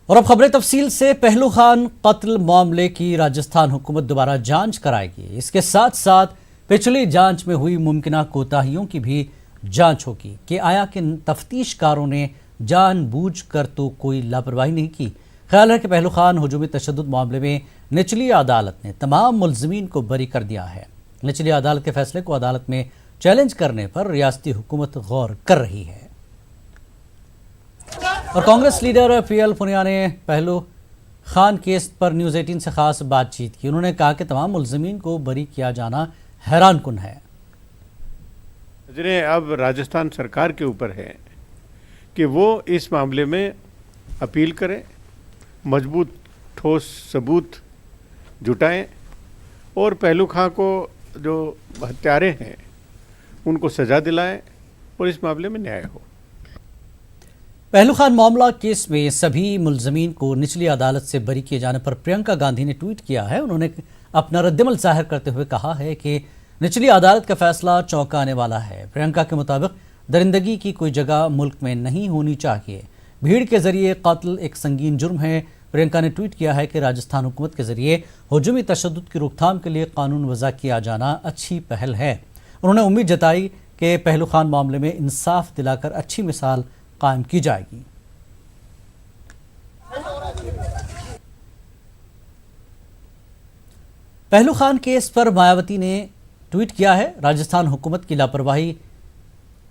और अब खबरें तफसील से। पहलू खान कत्ल मामले की राजस्थान हुकूमत दोबारा जांच कराएगी। इसके साथ साथ पिछली जांच में हुई मुमकिन कोताहियों की भी जांच होगी कि आया कि तफ्तीशकारों ने जानबूझकर तो कोई लापरवाही नहीं की। ख्याल है कि पहलू खान हुजूमी तशद्दुद मामले में निचली अदालत ने तमाम मुलजमीन को बरी कर दिया है। निचली अदालत के फैसले को अदालत में चैलेंज करने पर रियासती हुकूमत गौर कर रही है। और कांग्रेस लीडर पीएल पुनिया ने पहलू खान केस पर न्यूज़ 18 से खास बातचीत की। उन्होंने कहा कि तमाम मुलजमीन को बरी किया जाना हैरानकुन है। अब राजस्थान सरकार के ऊपर है कि वो इस मामले में अपील करें, मजबूत ठोस सबूत जुटाएं और पहलू खां को जो हत्यारे हैं उनको सजा दिलाएं और इस मामले में न्याय हो। पहलू खान मामला केस में सभी मुलजमीन को निचली अदालत से बरी किए जाने पर प्रियंका गांधी ने ट्वीट किया है। उन्होंने अपना रद्दमल जाहिर करते हुए कहा है कि निचली अदालत का फैसला चौंकाने वाला है। प्रियंका के मुताबिक दरिंदगी की कोई जगह मुल्क में नहीं होनी चाहिए। भीड़ के जरिए कत्ल एक संगीन जुर्म है। प्रियंका ने ट्वीट किया है कि राजस्थान हुकूमत के जरिए हुजूमी तशद्दुद की रोकथाम के लिए कानून वज़ा किया जाना अच्छी पहल है। उन्होंने उम्मीद जताई कि पहलू खान मामले में इंसाफ दिलाकर अच्छी मिसाल कायम की जाएगी। पहलू खान केस पर मायावती ने ट्वीट किया है, राजस्थान हुकूमत की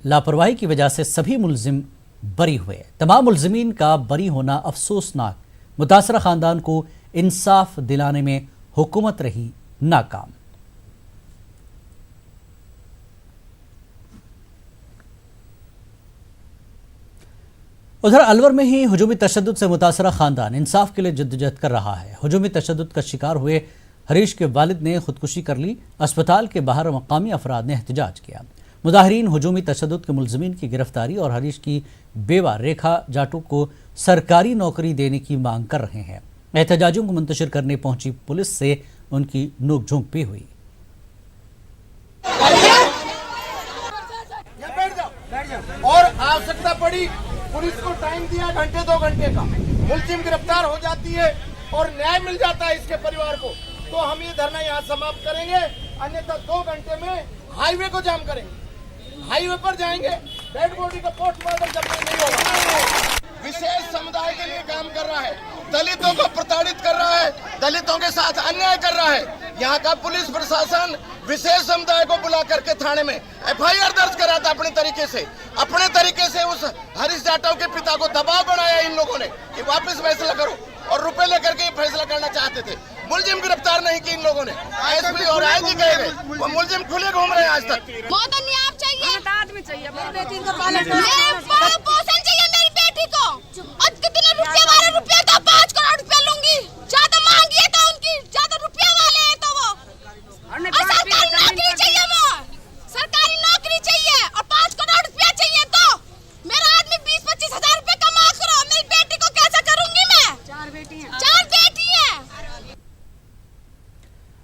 लापरवाही की वजह से सभी मुलजिम बरी हुए। तमाम मुलजिमीन का बरी होना अफसोसनाक। मुतासरा खानदान को इंसाफ दिलाने में हुकूमत रही नाकाम। उधर अलवर में ही हुजूमी तशद्दुद से मुतासरा खानदान इंसाफ के लिए जद्दोजहद कर रहा है। हुजूमी तशद्दुद का शिकार हुए हरीश के वालिद ने खुदकुशी कर ली। अस्पताल के बाहर मकामी अफराद ने एहतजाज किया। मुजाहिरीन हुजूमी तशद्दुद के मुलजमीन की गिरफ्तारी और हरीश की बेवा रेखा जाटू को सरकारी नौकरी देने की मांग कर रहे हैं। एहतजाजों को मुंतशिर करने पहुंची पुलिस से उनकी नोकझोंक भी हुई। और आवश्यकता पड़ी पुलिस को टाइम दिया घंटे 2 घंटे का, मुलजिम गिरफ्तार हो जाती है और न्याय मिल जाता है इसके परिवार को, तो हम ये धरना यहाँ समाप्त करेंगे। अन्यथा 2 घंटे में हाईवे को जाम करेंगे। हाईवे पर जाएंगे, डेड बॉडी का पोस्टमार्टम जब तक नहीं होगा। विशेष समुदाय के लिए काम कर रहा है, दलितों को प्रताड़ित कर रहा है, दलितों के साथ अन्याय कर रहा है। यहाँ का पुलिस प्रशासन विशेष समुदाय को बुला करके थाने में FIR दर्ज कराता अपने तरीके से उस हरीश जाटव के पिता को दबाव बनाया इन लोगों ने कि वापस फैसला करो, और रुपए लेकर के फैसला करना चाहते थे। मुलजिम गिरफ्तार नहीं की इन लोगों ने। एसपी और आईजी कहे गए, वो मुलजिम खुले घूम रहे हैं आज तक। आदमी चाहिए, मेरी बेटी को पोषण चाहिए, मेरी बेटी को। और कितने रुपए वाले रुपए तो 5 करोड़ रुपए लूंगी। ज्यादा मांगी है तो उनकी ज्यादा रुपए वाले हैं तो वो। और सरकारी नौकरी चाहिए, वो सरकारी नौकरी चाहिए और 5 करोड़ रुपया चाहिए। तो मेरा आदमी 20-25 हजार रुपए कमा करो, मेरी बेटी को कैसे करूंगी मैं? 4 बेटी है।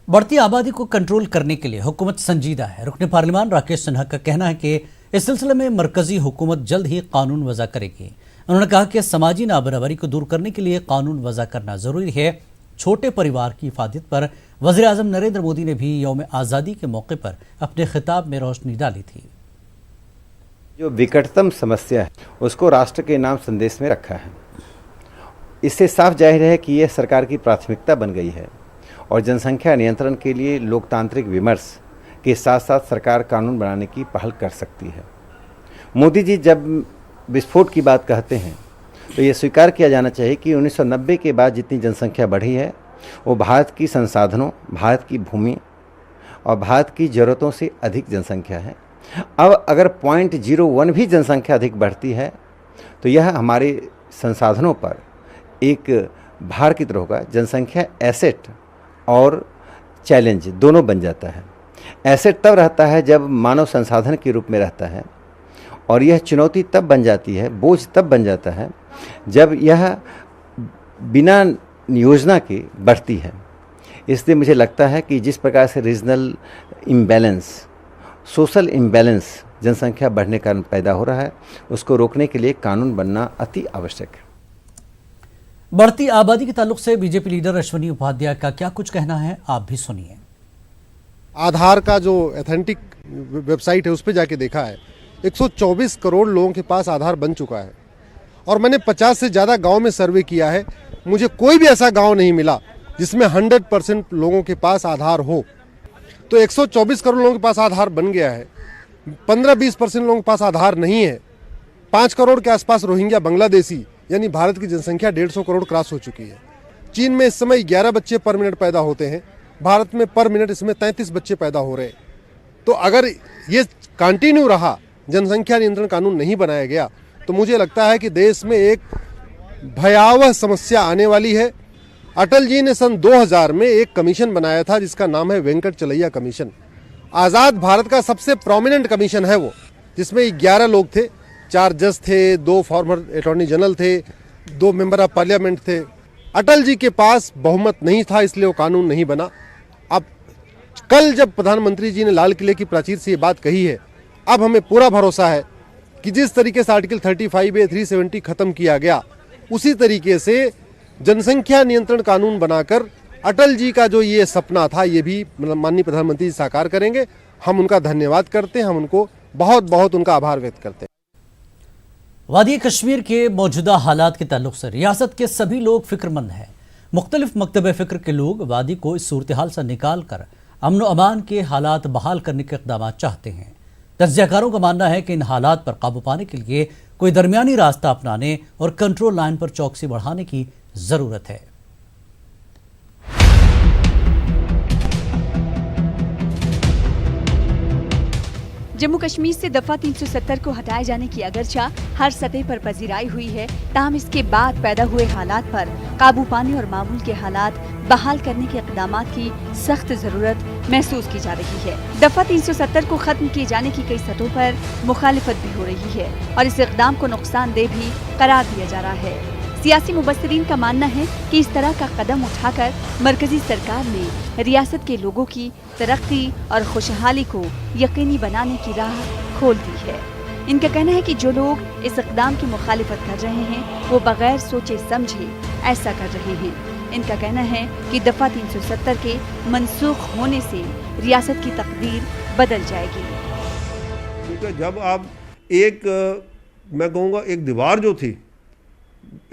बढ़ती आबादी को कंट्रोल करने के लिए हुकूमत संजीदा है। रुकने पार्लियामान राकेश सिन्हा का कहना है कि इस सिलसिले में मरकजी हुकूमत जल्द ही कानून वज़ा करेगी। उन्होंने कहा कि समाजी नाबराबरी को दूर करने के लिए कानून वज़ा करना ज़रूरी है। छोटे परिवार की हिफाजत पर वज़ीर आज़म नरेंद्र मोदी ने भी यौम आज़ादी के मौके पर अपने खिताब में रोशनी डाली थी। जो विकटतम समस्या है उसको राष्ट्र के नाम संदेश में रखा है। इससे साफ जाहिर है कि यह सरकार की प्राथमिकता बन गई है और जनसंख्या नियंत्रण के लिए लोकतांत्रिक विमर्श के साथ साथ सरकार कानून बनाने की पहल कर सकती है। मोदी जी जब विस्फोट की बात कहते हैं तो ये स्वीकार किया जाना चाहिए कि 1990 के बाद जितनी जनसंख्या बढ़ी है वो भारत की संसाधनों, भारत की भूमि और भारत की ज़रूरतों से अधिक जनसंख्या है। अब अगर 0.01 भी जनसंख्या अधिक बढ़ती है तो यह हमारे संसाधनों पर एक भार की तरह होगा। जनसंख्या एसेट और चैलेंज दोनों बन जाता है। एसेट तब रहता है जब मानव संसाधन के रूप में रहता है, और यह चुनौती तब बन जाती है, बोझ तब बन जाता है जब यह बिना योजना के बढ़ती है। इसलिए मुझे लगता है कि जिस प्रकार से रीजनल इम्बैलेंस, सोशल इम्बैलेंस जनसंख्या बढ़ने का कारण पैदा हो रहा है, उसको रोकने के लिए कानून बनना अति आवश्यक है। बढ़ती आबादी के ताल्लुक से बीजेपी लीडर अश्विनी उपाध्याय का क्या कुछ कहना है, आप भी सुनिए। आधार का जो ऑथेंटिक वेबसाइट है उस पर जाके देखा है, 124 करोड़ लोगों के पास आधार बन चुका है। और मैंने 50 से ज़्यादा गांव में सर्वे किया है, मुझे कोई भी ऐसा गांव नहीं मिला जिसमें 100% लोगों के पास आधार हो। तो 124 करोड़ लोगों के पास आधार बन गया है, 15-20% लोगों के पास आधार नहीं है। 5 करोड़ के आसपास रोहिंग्या बांग्लादेशी, यानी भारत की जनसंख्या 150 करोड़ क्रॉस हो चुकी है। चीन में इस समय 11 बच्चे पर मिनट पैदा होते हैं, भारत में पर मिनट इसमें 33 बच्चे पैदा हो रहे हैं। तो अगर ये कंटिन्यू रहा, जनसंख्या नियंत्रण कानून नहीं बनाया गया, तो मुझे लगता है कि देश में एक भयावह समस्या आने वाली है। अटल जी ने सन 2000 में एक कमीशन बनाया था जिसका नाम है वेंकटचलैया कमीशन। आज़ाद भारत का सबसे प्रोमिनेंट कमीशन है वो, जिसमें 11 लोग थे, 4 जज थे, 2 फॉर्मर अटॉर्नी जनरल थे, 2 मेंबर ऑफ पार्लियामेंट थे। अटल जी के पास बहुमत नहीं था, इसलिए वो कानून नहीं बना। अब कल जब प्रधानमंत्री जी ने लाल किले की प्राचीर से ये बात कही है, अब हमें पूरा भरोसा है कि जिस तरीके से आर्टिकल 35A 370 खत्म किया गया, उसी तरीके से जनसंख्या नियंत्रण कानून बनाकर अटल जी का जो ये सपना था, ये भी माननीय प्रधानमंत्री जी साकार करेंगे। हम उनका धन्यवाद करते हैं, हम उनको बहुत बहुत उनका आभार व्यक्त करते हैं। वादी कश्मीर के मौजूदा हालात के ताल्लुक से रियासत के सभी लोग फिक्रमंद हैं। मुख्तलिफ मकतब फ़िक्र के लोग वादी को इस सूरत हाल से निकाल कर अमन व अमान के हालात बहाल करने के इक़दाम चाहते हैं। तज्ज़ियाकारों का मानना है कि इन हालात पर काबू पाने के लिए कोई दरमियानी रास्ता अपनाने और कंट्रोल लाइन पर चौकसी बढ़ाने की ज़रूरत है। जम्मू कश्मीर से दफा 370 को हटाए जाने की अगरचा हर सतह पर पजीराई हुई है, ताहम इसके बाद पैदा हुए हालात पर काबू पाने और मामूल के हालात बहाल करने के इक़दामात की सख्त जरूरत महसूस की जा रही है। दफा 370 को खत्म किए जाने की कई सतहों पर मुखालिफत भी हो रही है और इस इक़दाम को नुकसानदेह भी करार दिया जा रहा है। सियासी मुबस्सिरीन का मानना है कि इस तरह का कदम उठाकर मरकजी सरकार ने रियासत के लोगों की तरक्की और खुशहाली को यकीनी बनाने की राह खोल दी है। इनका कहना है कि जो लोग इस इक़दाम की मुखालिफत कर रहे हैं वो बगैर सोचे समझे ऐसा कर रहे हैं। इनका कहना है कि दफा 370 के मनसूख होने से रियासत की तकदीर बदल जाएगी। क्योंकि जब आप मैं कहूँगा एक दीवार जो थी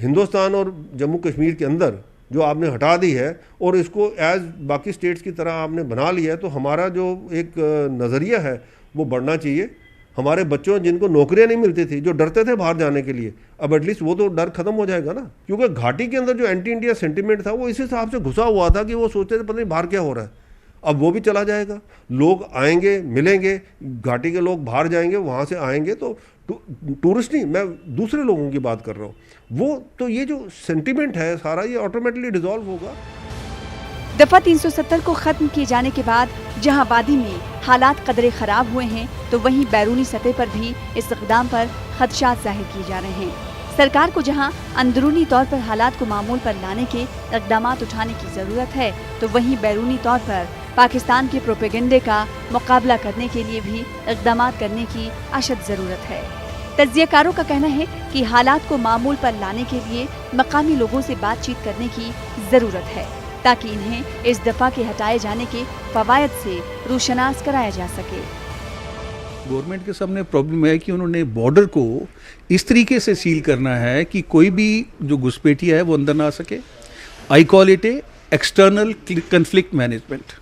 हिंदुस्तान और जम्मू कश्मीर के अंदर जो आपने हटा दी है और इसको एज बाकी स्टेट्स की तरह आपने बना लिया है, तो हमारा जो एक नज़रिया है वो बढ़ना चाहिए। हमारे बच्चों जिनको नौकरियां नहीं मिलती थी, जो डरते थे बाहर जाने के लिए, अब एटलीस्ट वो तो डर खत्म हो जाएगा ना। क्योंकि घाटी के अंदर जो एंटी इंडिया सेंटिमेंट था वो इसी हिसाब से घुसा हुआ था कि वो सोचते थे पता नहीं बाहर क्या हो रहा है। अब वो भी चला जाएगा, लोग आएंगे, मिलेंगे, घाटी के लोग बाहर जाएंगे, वहाँ से आएंगे, तो टूरिस्ट नहीं, मैं दूसरे लोगों की बात कर रहा हूँ, वो तो ये जो सेंटिमेंट है सारा ये ऑटोमेटिकली डिसॉल्व होगा। दफा 370 को खत्म किए जाने के बाद जहां वादी में हालात कदरे खराब हुए हैं, तो वहीं बैरूनी सतह पर भी इस इक़दाम पर खदशात जाहिर किए जा रहे हैं। सरकार को जहां अंदरूनी तौर पर हालात को मामूल पर लाने के इक़दामात उठाने की ज़रूरत है, तो वहीं बैरूनी तौर पर पाकिस्तान के प्रोपेगेंडे का मुकाबला करने के लिए भी इक़दामात करने की अशद ज़रूरत है। तज्ज़ियाकारों का कहना है कि हालात को मामूल पर लाने के लिए मकामी लोगों से बातचीत करने की ज़रूरत है, ताकि इन्हें इस दफ़ा के हटाए जाने के फ़वायद से रोशनास कराया जा सके। गवर्नमेंट के सामने प्रॉब्लम है कि उन्होंने बॉर्डर को इस तरीके से सील करना है कि कोई भी जो घुसपैठिया है वो अंदर ना आ सके। I call it A external conflict management.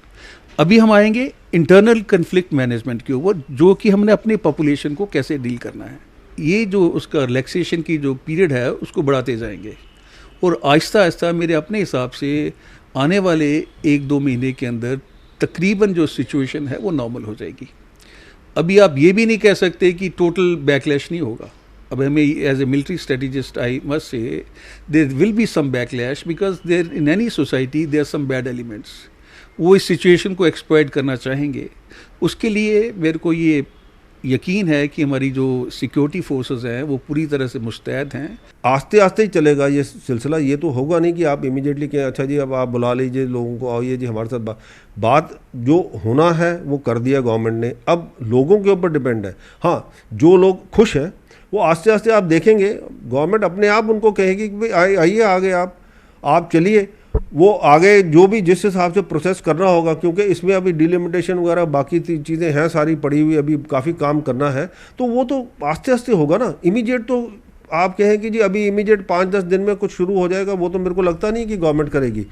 अभी हम आएंगे इंटरनल कन्फ्लिक्ट मैनेजमेंट के ऊपर, जो कि हमने अपने पॉपुलेशन को कैसे डील करना है। ये जो उसका रिलैक्सेशन की जो पीरियड है उसको बढ़ाते जाएंगे और आहिस्ता आहिस्ता मेरे अपने हिसाब से आने वाले 1-2 महीने के अंदर तकरीबन जो सिचुएशन है वो नॉर्मल हो जाएगी। अभी आप ये भी नहीं कह सकते कि टोटल बैकलैश नहीं होगा। अब हमें as a military strategist I must say there will be some backlash because there in any society there some bad elements. वो इस सिचुएशन को एक्सप्लॉइट करना चाहेंगे। उसके लिए मेरे को ये यकीन है कि हमारी जो सिक्योरिटी फोर्सेस हैं वो पूरी तरह से मुस्तैद हैं। आस्ते आस्ते ही चलेगा ये सिलसिला, ये तो होगा नहीं कि आप इमीडिएटली कहें अच्छा जी अब आप बुला लीजिए लोगों को, आइए जी हमारे साथ बात जो होना है वो कर दिया गवर्नमेंट ने, अब लोगों के ऊपर डिपेंड है। हाँ, जो लोग खुश हैं वो आस्ते आस्ते आप देखेंगे गवर्नमेंट अपने आप उनको कहेगी कि भाई आइए आगे आप आप चलिए, वो आगे जो भी जिस हिसाब से प्रोसेस करना होगा, क्योंकि इसमें अभी डिलिमिटेशन वगैरह बाकी चीज़ें हैं सारी पड़ी हुई, अभी काफ़ी काम करना है, तो वो तो आस्ते आस्ते होगा ना। इमीडिएट तो आप कहें कि जी अभी इमीडिएट 5-10 दिन में कुछ शुरू हो जाएगा, वो तो मेरे को लगता नहीं कि गवर्नमेंट करेगी।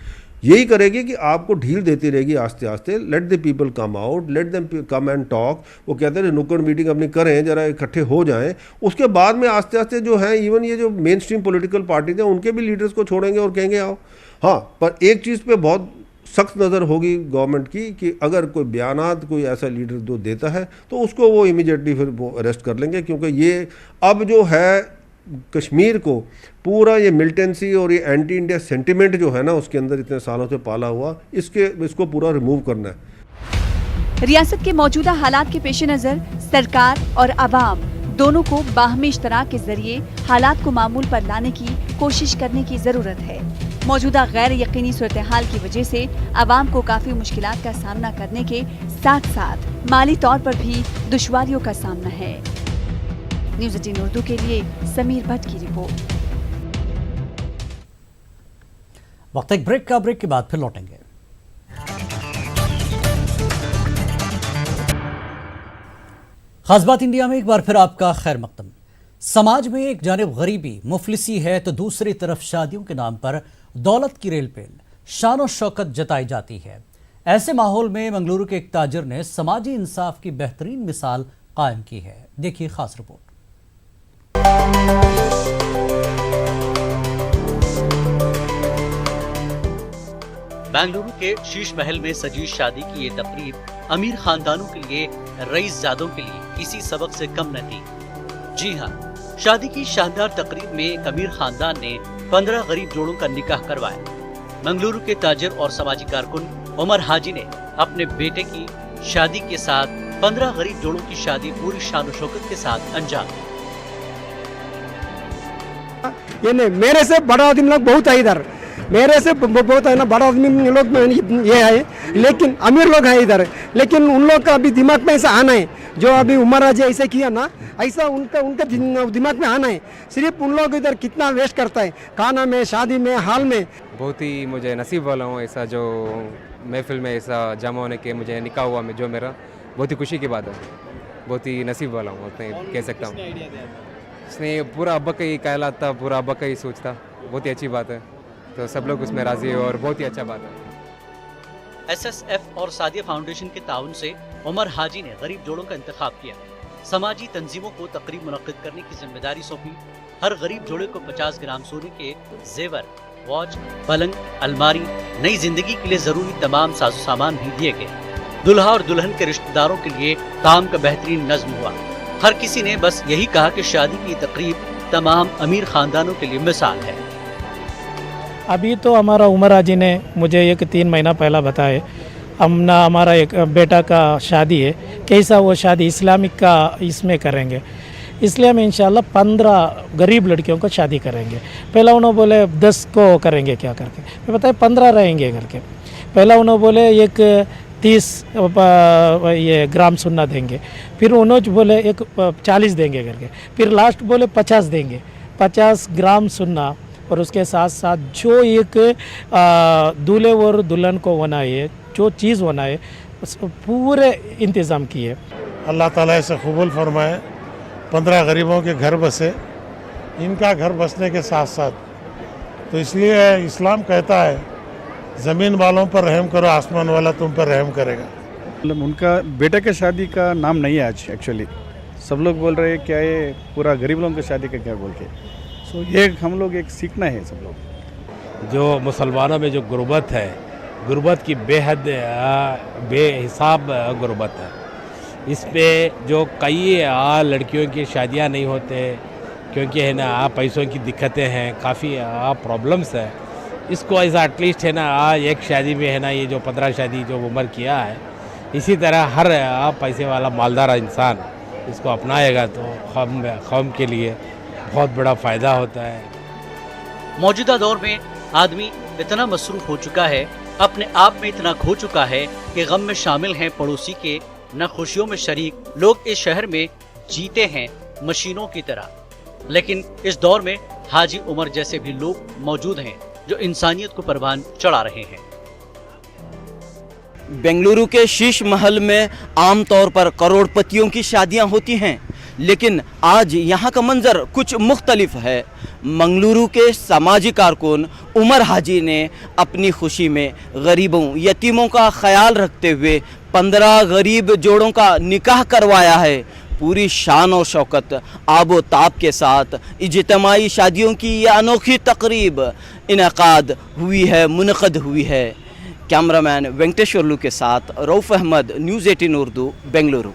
यही करेगी कि आपको ढील देती रहेगी आस्ते आस्ते। Let the people come out, let them come and talk. वो कहते हैं नुक्कड़ मीटिंग अपनी करें, जरा इकट्ठे हो जाएं, उसके बाद में आस्ते आस्ते जो है इवन ये जो मेन स्ट्रीम पॉलिटिकल पार्टीज हैं उनके भी लीडर्स को छोड़ेंगे और कहेंगे आओ। हाँ, पर एक चीज़ पे बहुत सख्त नज़र होगी गवर्नमेंट की कि अगर कोई बयानात कोई ऐसा लीडर जो देता है तो उसको वो इमीडिएटली फिर वो अरेस्ट कर लेंगे, क्योंकि ये अब जो है कश्मीर को पूरा ये मिलिटेंसी और ये एंटी इंडिया सेंटिमेंट जो है ना उसके अंदर इतने सालों से पाला हुआ, इसको पूरा रिमूव करना है। रियासत के मौजूदा हालात के पेश नजर सरकार और अवाम दोनों को बाहमी इश्तराक के जरिए हालात को मामूल पर लाने की कोशिश करने की जरूरत है। मौजूदा गैर यकीनी सूरत हाल की वजह से अवाम को काफी मुश्किलात का सामना करने के साथ साथ माली तौर पर भी दुश्वारियों का सामना है। न्यूज़ 18 उर्दू के लिए समीर भट्ट की रिपोर्ट। वक्त एक ब्रेक का, ब्रेक के बाद फिर लौटेंगे। खास बात इंडिया में एक बार फिर आपका खैर मकदम। समाज में एक जानिब गरीबी मुफलिसी है तो दूसरी तरफ शादियों के नाम पर दौलत की रेलपेल शान और शौकत जताई जाती है। ऐसे माहौल में मंगलुरु के एक ताजिर ने समाजी इंसाफ की बेहतरीन मिसाल कायम की है। देखिए खास रिपोर्ट। बेंगलुरु के शीश महल में सजी शादी की ये तकरीब अमीर खानदानों के लिए, रईसजादों के लिए किसी सबक से कम न थी। जी हाँ, शादी की शानदार तकरीब में एक अमीर खानदान ने 15 गरीब जोड़ों का निकाह करवाया। मंगलुरु के ताजिर और समाजी कारकुन उमर हाजी ने अपने बेटे की शादी के साथ 15 गरीब जोड़ों की शादी पूरी शान शौकत के साथ अंजाम दी। ये नहीं, मेरे से बड़ा आदमी लोग बहुत है इधर, मेरे से बहुत है ना, बड़ा आदमी लोग ये है, लेकिन अमीर लोग हैं इधर, लेकिन उन लोग का अभी दिमाग में ऐसा आना है, जो अभी उमर राजे ऐसे किया ना, ऐसा उनके दिमाग में आना है। सिर्फ उन लोग इधर कितना वेस्ट करता है खाना में, शादी में, हाल में। बहुत ही मुझे नसीब वाला हूँ ऐसा जो महफिल में ऐसा जमा होने के मुझे निकाह हुआ में, जो मेरा बहुत ही खुशी की बात है। बहुत ही नसीब वाला हूँ, उतने कह सकता हूँ। इसने पूरा अब्बा का ही कहलाता था, पूरा अब्बा का ही सोचता, बहुत ही अच्छी बात है। तो सब लोग उसमें राजी है और बहुत ही अच्छा बात है। SSF और सादिया फाउंडेशन के ताउन से उमर हाजी ने गरीब जोड़ों का इंतखाब किया। समाजी तंजीमों को तकरीब मुनक्किद करने की जिम्मेदारी सौंपी। हर गरीब जोड़े को 50 ग्राम सोने के जेवर, वॉच, पलंग, अलमारी, नई जिंदगी के लिए जरूरी तमाम साजो सामान भी दिए गए। दुल्हा और दुल्हन के रिश्तेदारों के लिए ताम का बेहतरीन नज्म हुआ। हर किसी ने बस यही कहा कि शादी की तकरीब तमाम अमीर खानदानों के लिए मिसाल है। अभी तो हमारा उमर हाजी ने मुझे 3 महीना पहला बताए, हमारा एक बेटा का शादी है, कैसा वो शादी इस्लामिक का इसमें करेंगे, इसलिए हम इंशाल्लाह 15 गरीब लड़कियों को शादी करेंगे। पहला उन्होंने बोले 10 को करेंगे क्या करके, मैं बताया 15 रहेंगे करके। पहला उन्होंने बोले 30 ये ग्राम सुन्ना देंगे, फिर उन्होंने बोले 40 देंगे करके, फिर लास्ट बोले 50 देंगे, 50 ग्राम सुन्ना। और उसके साथ साथ जो एक दूल्हे और दुल्हन को होना है, जो चीज़ होना है, पूरे इंतज़ाम किए। अल्लाह ताला ऐसे कबूल फरमाए, 15 गरीबों के घर बसे, इनका घर बसने के साथ साथ तो इसलिए इस्लाम कहता है ज़मीन वालों पर रहम करो, आसमान वाला तुम पर रहम करेगा। मतलब उनका बेटे के शादी का नाम नहीं है आज, एक्चुअली सब लोग बोल रहे हैं क्या ये पूरा गरीब लोगों की शादी का क्या बोल के। सो ये हम लोग एक सीखना है सब लोग। जो मुसलमानों में जो गुर्बत है, गुर्बत की बेहद बेहिसाब गुर्बत है। इसमें जो कई लड़कियों की शादियां नहीं होते क्योंकि है ना पैसों की दिक्कतें हैं, काफ़ी प्रॉब्लम्स है। इसको ऐसा एटलीस्ट है ना एक शादी में है ना ये जो 15 शादी जो उम्र किया है, इसी तरह हर पैसे वाला मालदार इंसान इसको अपनाएगा तो कौम के लिए बहुत बड़ा फ़ायदा होता है। मौजूदा दौर में आदमी इतना मसरूफ हो चुका है, अपने आप में इतना खो चुका है कि गम में शामिल हैं पड़ोसी के, न खुशियों में शरीक। लोग इस शहर में जीते हैं मशीनों की तरह। लेकिन इस दौर में हाजी उमर जैसे भी लोग मौजूद हैं जो इंसानियत को परवान चढ़ा रहे हैं। बेंगलुरु के शीश महल में आमतौर पर करोड़पतियों की शादियां होती हैं, लेकिन आज यहाँ का मंजर कुछ मुख्तलिफ है। मंगलुरु के सामाजिक कारकुन उमर हाजी ने अपनी खुशी में गरीबों यतीमों का ख्याल रखते हुए 15 गरीब जोड़ों का निकाह करवाया है। पूरी शान और शौकत आबो ताब के साथ इज्तिमाई शादियों की यह अनोखी तकरीब मुनक़द हुई है। कैमरामैन वेंकटेश्वरलू के साथ रऊफ अहमद, न्यूज़ 18 उर्दू, बेंगलुरु।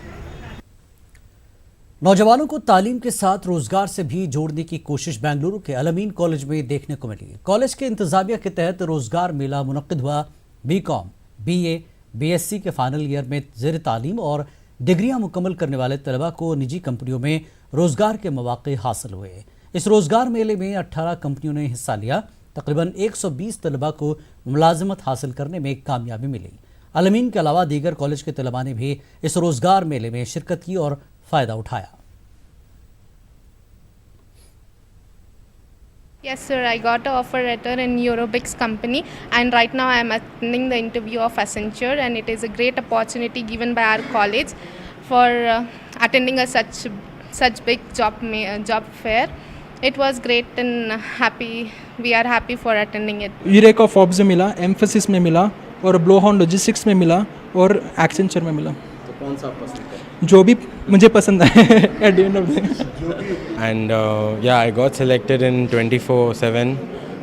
नौजवानों को तालीम के साथ रोजगार से भी जोड़ने की कोशिश बेंगलुरु के अल-अमीन कॉलेज में देखने को मिली। कॉलेज के इंतजामिया के तहत रोजगार मेला मुनक्किद हुआ। बीकॉम, बीए, बीएससी के फाइनल ईयर में ज़ेर तालीम और डिग्रियां मुकम्मल करने वाले तलबा को निजी कंपनियों में रोजगार के मौके हासिल हुए। इस रोजगार मेले में 18 कंपनियों ने हिस्सा लिया। तकरीबन 120 तलबा को मुलाजमत हासिल करने में कामयाबी मिली। अल-अमीन के अलावा दीगर कॉलेज के तलबा ने भी इस रोजगार मेले में शिरकत की और फायदा उठाया। Yes sir, I got an offer letter in Eurobix company and right now I am attending the interview of Accenture and it is a great opportunity given by our college for attending a such big job fair. It was great and we are happy for attending it. Eureka Forbes में मिला, emphasis में मिला और ब्लोहॉर्न logistics में मिला और Accenture में मिला। तो कौन सा पसंद है? जो भी मुझे पसंद आए at the end of the day. And yeah, I got selected in 24/7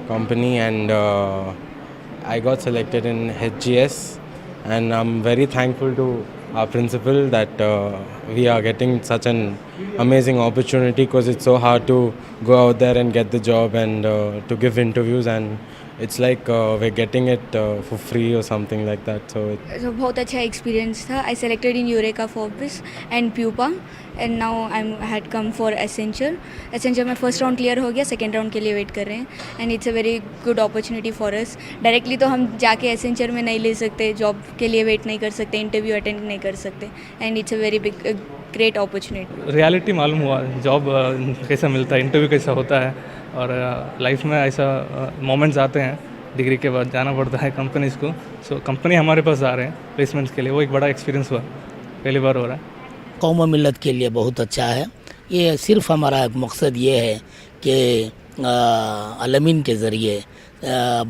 company and I got selected in HGS and I'm very thankful to our principal that we are getting such an amazing opportunity because it's so hard to go out there and get the job and to give interviews and it's like we're getting it for free or something like that. So बहुत अच्छा experience था. I selected in Eureka Forbes and Pupa and now I had come for Accenture. Accenture में first round clear हो गया, second round के लिए wait कर रहे हैं and it's a very good opportunity for us. Directly तो हम जाके Accenture में नहीं ले सकते, जॉब के लिए वेट नहीं कर सकते, इंटरव्यू अटेंड नहीं कर सकते and it's a very big great opportunity. Reality मालूम हुआ जॉब कैसा मिलता है, इंटरव्यू कैसा होता है और लाइफ में ऐसा मोमेंट्स आते हैं. डिग्री के बाद जाना पड़ता है कंपनीज़ को. सो कंपनी हमारे पास आ रहे हैं प्लेसमेंट्स के लिए, वो एक बड़ा एक्सपीरियंस हुआ, पहली बार हो रहा है. कौम मिलत के लिए बहुत अच्छा है. ये सिर्फ हमारा मकसद ये है कि अल-अमीन के ज़रिए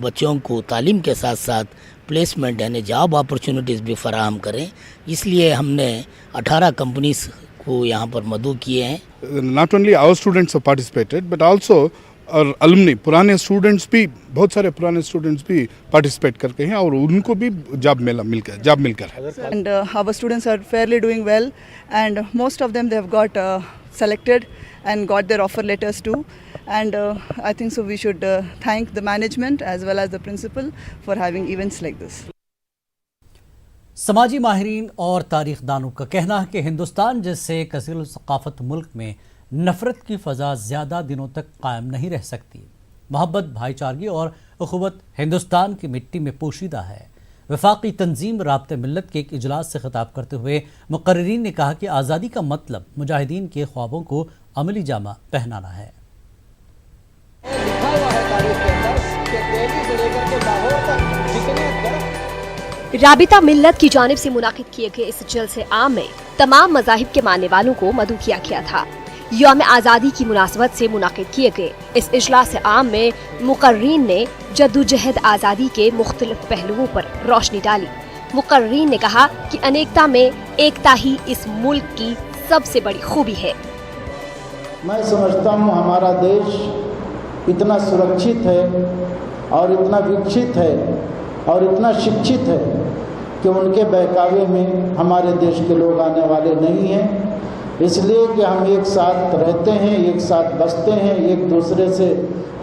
बच्चों को तालीम के साथ साथ प्लेसमेंट यानी जॉब अपॉर्चुनिटीज़ भी फराहम करें. इसलिए हमने 18 कंपनीज को यहाँ पर मदऊ किए हैं. Not only our students have participated but also और अलुमनी पुराने स्टूडेंट्स भी, बहुत सारे पुराने स्टूडेंट्स भी पार्टिसिपेट करके हैं और उनको भी जॉब मिलकर है. And our students are fairly doing well and most of them they have got selected and got their offer letters too. And I think so we should thank the management as well as the principal for having events like this. समाजी माहिरीन और तारीख दानों का कहना है कि हिंदुस्तान जैसे कसीर सकाफत मुल्क में नफरत की फ़ज़ा ज़्यादा दिनों तक कायम नहीं रह सकती. मोहब्बत, भाईचारगी और अख़ुवत हिंदुस्तान की मिट्टी में पोशीदा है. वफाकी तंजीम राब्ते मिल्लत के एक इजलास से खिताब करते हुए मुक़र्रिरीन ने कहा कि आज़ादी का मतलब मुजाहिदीन के ख्वाबों को अमली जामा पहनाना है. राबिता मिल्लत की जानिब से मुनाकिद किए गए इस जलसे आम में तमाम मज़ाहिब के मानने वालों को मदऊ किया गया था. यौम आज़ादी की मुनासबत से मुनाकिद किए गए इस इजलास आम में मुक़र्रीन ने जद्दोजहद आज़ादी के मुख्तलिफ पहलुओं पर रोशनी डाली. मुक़र्रीन ने कहा कि अनेकता में एकता ही इस मुल्क की सबसे बड़ी खूबी है. मैं समझता हूँ हमारा देश इतना सुरक्षित है और इतना विकसित है और इतना शिक्षित है कि उनके बहकावे में हमारे देश के लोग आने वाले नहीं हैं. इसलिए कि हम एक साथ रहते हैं, एक साथ बसते हैं, एक दूसरे से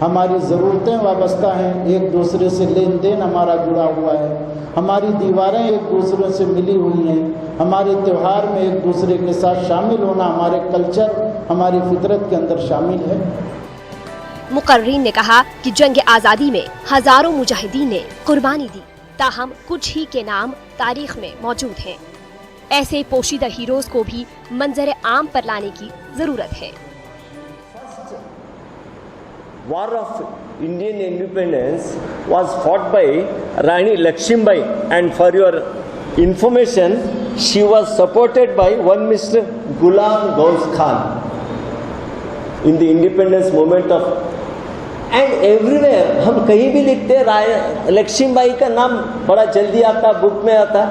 हमारी ज़रूरतें वाबस्ता हैं, एक दूसरे से लेन देन हमारा जुड़ा हुआ है, हमारी दीवारें एक दूसरे से मिली हुई हैं, हमारे त्यौहार में एक दूसरे के साथ शामिल होना हमारे कल्चर, हमारी फितरत के अंदर शामिल है. मुक़र्रीन ने कहा कि जंग आज़ादी में हज़ारों मुजाहिदीन ने कुर्बानी दी, ताहम कुछ ही के नाम तारीख में मौजूद हैं. ऐसे पोशीदा हीरोज को भी मंजर आम पर लाने की जरूरत है. War of Indian independence was fought by Rani Lakshmibai, and for your information, she was supported by one Mr. Ghulam Ghaus Khan in the independence movement of. And everywhere हम कहीं भी लिखते हैं लक्ष्मीबाई का नाम बड़ा जल्दी आता, बुक में आता,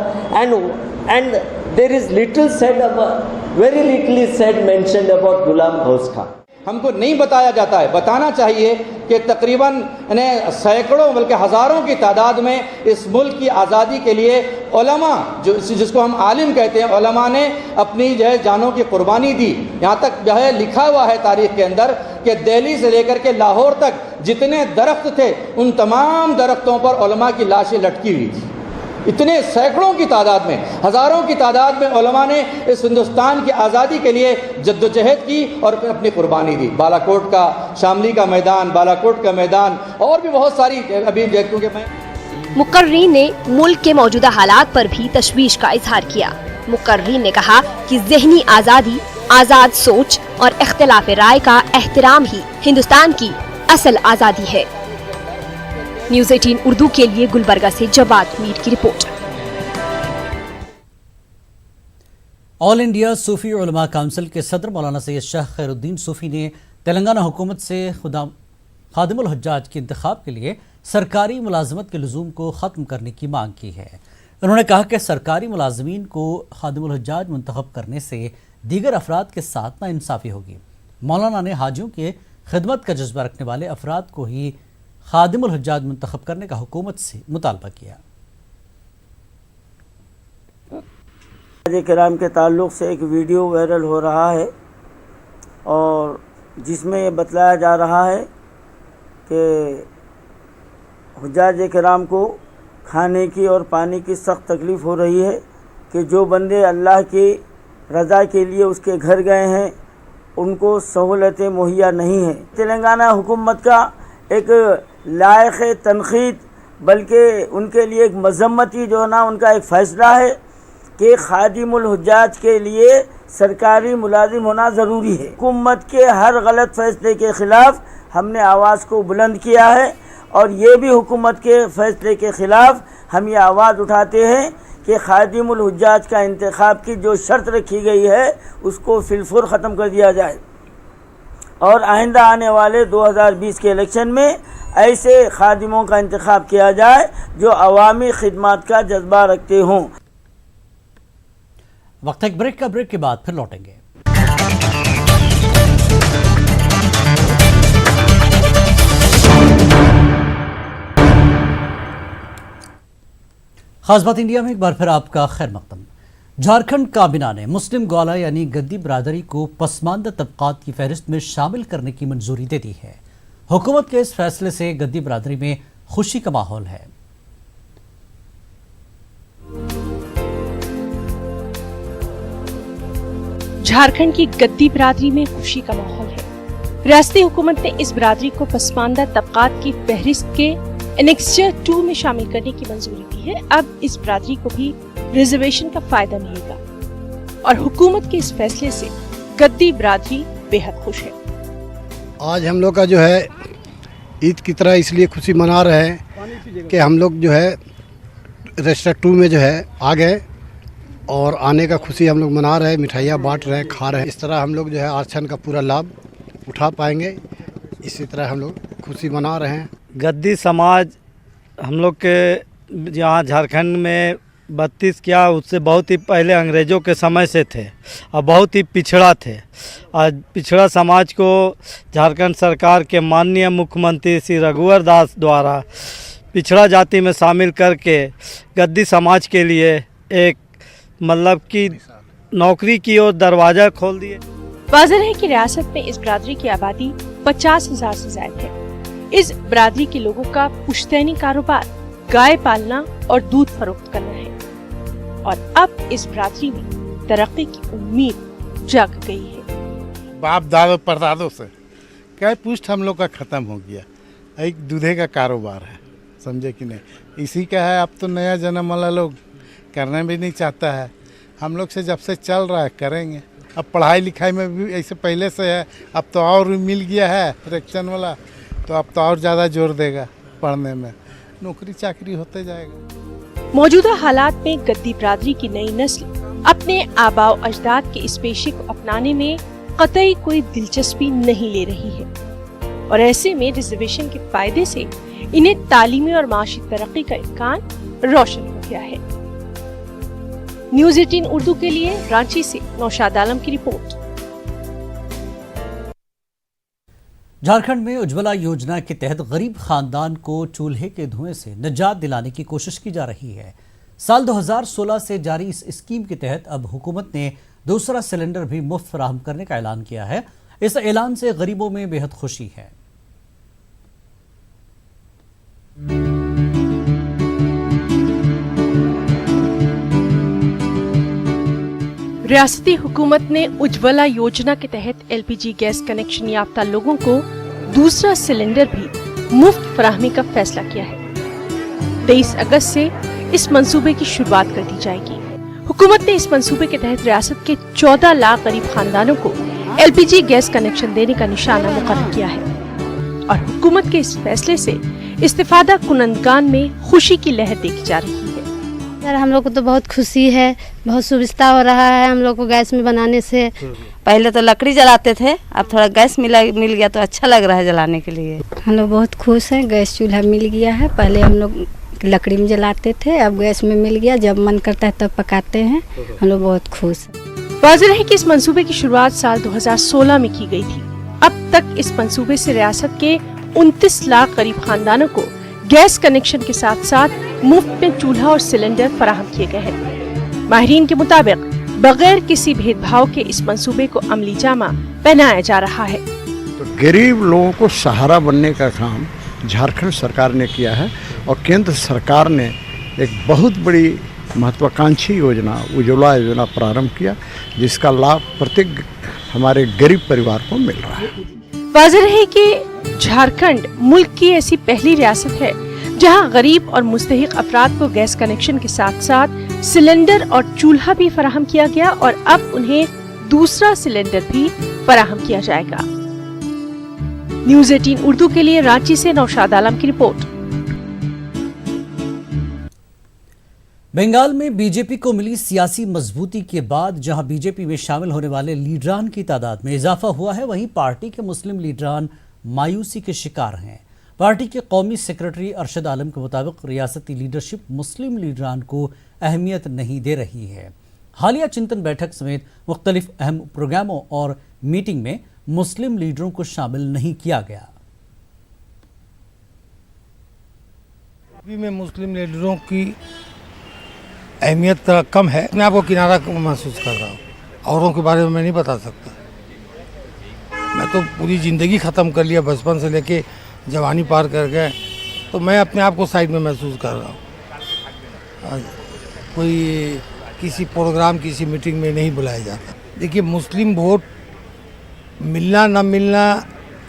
and there is little said about, very little is said mentioned about Ghulam Ghaus Khan. हमको नहीं बताया जाता है, बताना चाहिए कि तकरीबन सैकड़ों बल्कि हज़ारों की तादाद में इस मुल्क की आज़ादी के लिए उलमा, जिसको हम आलिम कहते हैं, उलमा ने अपनी जो है जानों की कुर्बानी दी। यहाँ तक जो है लिखा हुआ है तारीख़ के अंदर कि दिल्ली से लेकर के लाहौर तक जितने दरख्त थे उन तमाम दरख्तों पर उलमा की लाशें लटकी हुई थी। इतने सैकड़ों की तादाद में, हज़ारों की तादाद में उलमा ने इस हिंदुस्तान की आज़ादी के लिए जद्दोजहद की और अपनी कुर्बानी दी। बालाकोट का, शामली का मैदान, बालाकोट का मैदान और भी बहुत सारी अभी क्योंकि मैं मुकर्रीन ने मुल्क के मौजूदा हालात पर भी तशवीश का इजहार किया। मुकर्रीन ने कहा कि ज़हनी आज़ादी, आज़ाद सोच और इख्तिलाफ राय का एहतराम ही हिंदुस्तान की असल आज़ादी है। न्यूज़ 18 उर्दू के लिए गुलबर्गा से जवाद मीर की रिपोर्ट। ऑल इंडिया सूफी उलमा काउंसिल के सदर मौलाना सैयद शाह खैरुद्दीन सूफी ने तेलंगाना हुकूमत से खादिमुल हज्जाज के इंतखाब के लिए सरकारी मुलाजमत के लुज़ूम को ख़त्म करने की मांग की है। उन्होंने कहा कि सरकारी मुलाजमीन को खादिमुल हज्जाज मुंतखब करने से दीगर अफराद के साथ नाइंसाफ़ी होगी। मौलाना ने हाजियों के खिदमत का जज्बा रखने वाले अफराद को ही खादिमुल हज्जाज मुंतखब करने का हुकूमत से मुतालबा किया। किराम के ताल्लुक़ से एक वीडियो वायरल हो रहा है और जिसमें ये बतलाया जा रहा है कि हुज्जाज किराम को खाने की और पानी की सख्त तकलीफ़ हो रही है कि जो बंदे अल्लाह की रज़ा के लिए उसके घर गए हैं उनको सहूलतें मुहैया नहीं हैं। तेलंगाना हुकूमत का एक लायक तनक़ीद बल्कि उनके लिए एक मज़म्मती जो है ना उनका एक फ़ैसला है कि खादिमुल हुज्जाज के लिए सरकारी मुलाजिम होना ज़रूरी है। हुकूमत के हर गलत फ़ैसले के ख़िलाफ़ हमने आवाज़ को बुलंद किया है और ये भी हुकूमत के फ़ैसले के ख़िलाफ़ हम ये आवाज़ उठाते हैं कि खादिमुल हुज्जाज का इंतखाब की जो शर्त रखी गई है उसको फिलफुर ख़त्म कर दिया जाए और आइंदा आने वाले 2020 के इलेक्शन में ऐसे खादिमों का इंतखाब किया जाए जो अवामी खिदमत का जज्बा रखते हों। वक्त एक ब्रेक का, ब्रेक के बाद फिर लौटेंगे। खास बात इंडिया में एक बार फिर आपका खैर मकदम। झारखंड काबीना ने मुस्लिम ग्वाला यानी गद्दी बरादरी को पसमानदा तबकात की फहरिस्त में शामिल करने की मंजूरी दे दी है। हुकूमत के इस फैसले से गद्दी बरादरी में खुशी का माहौल है। झारखंड की गद्दी बरादरी में खुशी का माहौल है। रियासती हुकूमत ने इस बरादरी को पसमानदा तबकात की फहरिस्त के एनेक्सचर 2 में शामिल करने की मंजूरी दी है। अब इस बरादरी को भी रिजर्वेशन का फायदा मिलेगा और हुकूमत के इस फैसले से गद्दी बरादरी बेहद खुश है। आज हम लोग का जो है ईद की तरह इसलिए खुशी मना रहे हैं कि हम लोग जो है रजिस्टर 2 में जो है आ गए और आने का खुशी हम लोग मना रहे हैं, मिठाइयाँ बांट रहे हैं, खा रहे हैं। इस तरह हम लोग जो है आरक्षण का पूरा लाभ उठा पाएंगे, इसी तरह हम लोग खुशी मना रहे हैं। गद्दी समाज हम लोग के यहाँ झारखंड में 32 क्या उससे बहुत ही पहले अंग्रेज़ों के समय से थे और बहुत ही पिछड़ा थे। आज पिछड़ा समाज को झारखंड सरकार के माननीय मुख्यमंत्री श्री रघुवर दास द्वारा पिछड़ा जाति में शामिल करके गद्दी समाज के लिए एक मतलब कि नौकरी की ओर दरवाज़ा खोल दिए। वाज़ेह है कि रियासत में इस बरादरी की आबादी 50,000 से ज़्यादा है। इस बरादरी के लोगों का पुश्तैनी कारोबार गाय पालना और दूध फरोख्त करना है और अब इस बरादरी में तरक्की की उम्मीद जग गई है। बाप दादो परदादों से क्या पुष्ट हम लोग का ख़त्म हो गया, एक दूधे का कारोबार है, समझे कि नहीं। इसी का है, अब तो नया जन्म वाला लोग करना भी नहीं चाहता है। हम लोग से जब से चल रहा है करेंगे। अब पढ़ाई लिखाई में भी ऐसे पहले से है, अब तो और मिल गया है फ्रैक्शन वाला, तो अब तो और ज़्यादा जोर देगा पढ़ने में, नौकरी चाकरी होते जाएगा। मौजूदा हालात में गद्दी बिरादरी की नई नस्ल अपने आबाओ अजदाद के इस पेशे को अपनाने में कतई कोई दिलचस्पी नहीं ले रही है और ऐसे में रिजर्वेशन के फायदे से इन्हें तालीमी और माशी तरक्की का इम्कान रोशन हो गया है। न्यूज़ 18 उर्दू के लिए रांची से नौशाद आलम की रिपोर्ट। झारखंड में उज्ज्वला योजना के तहत गरीब खानदान को चूल्हे के धुएं से निजात दिलाने की कोशिश की जा रही है। साल 2016 से जारी इस स्कीम के तहत अब हुकूमत ने दूसरा सिलेंडर भी मुफ्त फराहम करने का ऐलान किया है। इस ऐलान से गरीबों में बेहद खुशी है। रियासती हुकूमत ने उज्ज्वला योजना के तहत एलपीजी गैस कनेक्शन याफ्ता लोगों को दूसरा सिलेंडर भी मुफ्त फराहमी का फैसला किया है। 23 अगस्त से इस मंसूबे की शुरुआत कर दी जाएगी। हुकूमत ने इस मंसूबे के तहत रियासत के 14 लाख गरीब खानदानों को एलपीजी गैस कनेक्शन देने का निशाना मुकर्रर किया है और हुकूमत के इस फैसले से इस्तिफादा कुनंदगान में खुशी की लहर देखी जा रही है। सर हम लोग को तो बहुत खुशी है, बहुत सुविधा हो रहा है हम लोग को गैस में बनाने से। पहले तो लकड़ी जलाते थे, अब थोड़ा गैस मिल गया तो अच्छा लग रहा है जलाने के लिए। हम लोग बहुत खुश हैं, गैस चूल्हा मिल गया है। पहले हम लोग लकड़ी में जलाते थे, अब गैस में मिल गया, जब मन करता है तब पकाते हैं। हम लोग बहुत खुश हैं। वाज़ेह है कि इस मंसूबे की शुरुआत साल 2016 में की गई थी। अब तक इस मंसूबे से रियासत के 29 लाख गरीब खानदानों को गैस कनेक्शन के साथ साथ मुफ्त में चूल्हा और सिलेंडर फराहम किए गए हैं। माहिरीन के मुताबिक बगैर किसी भेदभाव के इस मंसूबे को अमली जामा पहनाया जा रहा है। तो गरीब लोगों को सहारा बनने का काम झारखंड सरकार ने किया है और केंद्र सरकार ने एक बहुत बड़ी महत्वाकांक्षी योजना उज्ज्वला योजना प्रारंभ किया, जिसका लाभ प्रत्येक हमारे गरीब परिवार को मिल रहा है। वाज़ेह है कि झारखंड मुल्क की ऐसी पहली रियासत है जहां गरीब और मुस्तहिक अफराद को गैस कनेक्शन के साथ साथ सिलेंडर और चूल्हा भी फराहम किया गया और अब उन्हें दूसरा सिलेंडर भी फराहम किया जाएगा। न्यूज़ 18 उर्दू के लिए रांची से नौशाद आलम की रिपोर्ट। बंगाल में बीजेपी को मिली सियासी मजबूती के बाद जहां बीजेपी में शामिल होने वाले लीडरान की तादाद में इजाफा हुआ है, वहीं पार्टी के मुस्लिम लीडरान मायूसी के शिकार हैं। पार्टी के कौमी सेक्रेटरी अरशद आलम के मुताबिक रियासती लीडरशिप मुस्लिम लीडरान को अहमियत नहीं दे रही है। हालिया चिंतन बैठक समेत मुख्तलिफ अहम प्रोग्रामों और मीटिंग में मुस्लिम लीडरों को शामिल नहीं किया गया। अभी में मुस्लिम लीडरों की अहमियत कम है। मैं आपको किनारा महसूस कर रहा हूँ, औरों के बारे में मैं नहीं बता सकता। मैं तो पूरी ज़िंदगी ख़त्म कर लिया, बचपन से लेके जवानी पार कर गए, तो मैं अपने आप को साइड में महसूस कर रहा हूँ। कोई किसी प्रोग्राम किसी मीटिंग में नहीं बुलाया जाता। देखिए मुस्लिम वोट मिलना ना मिलना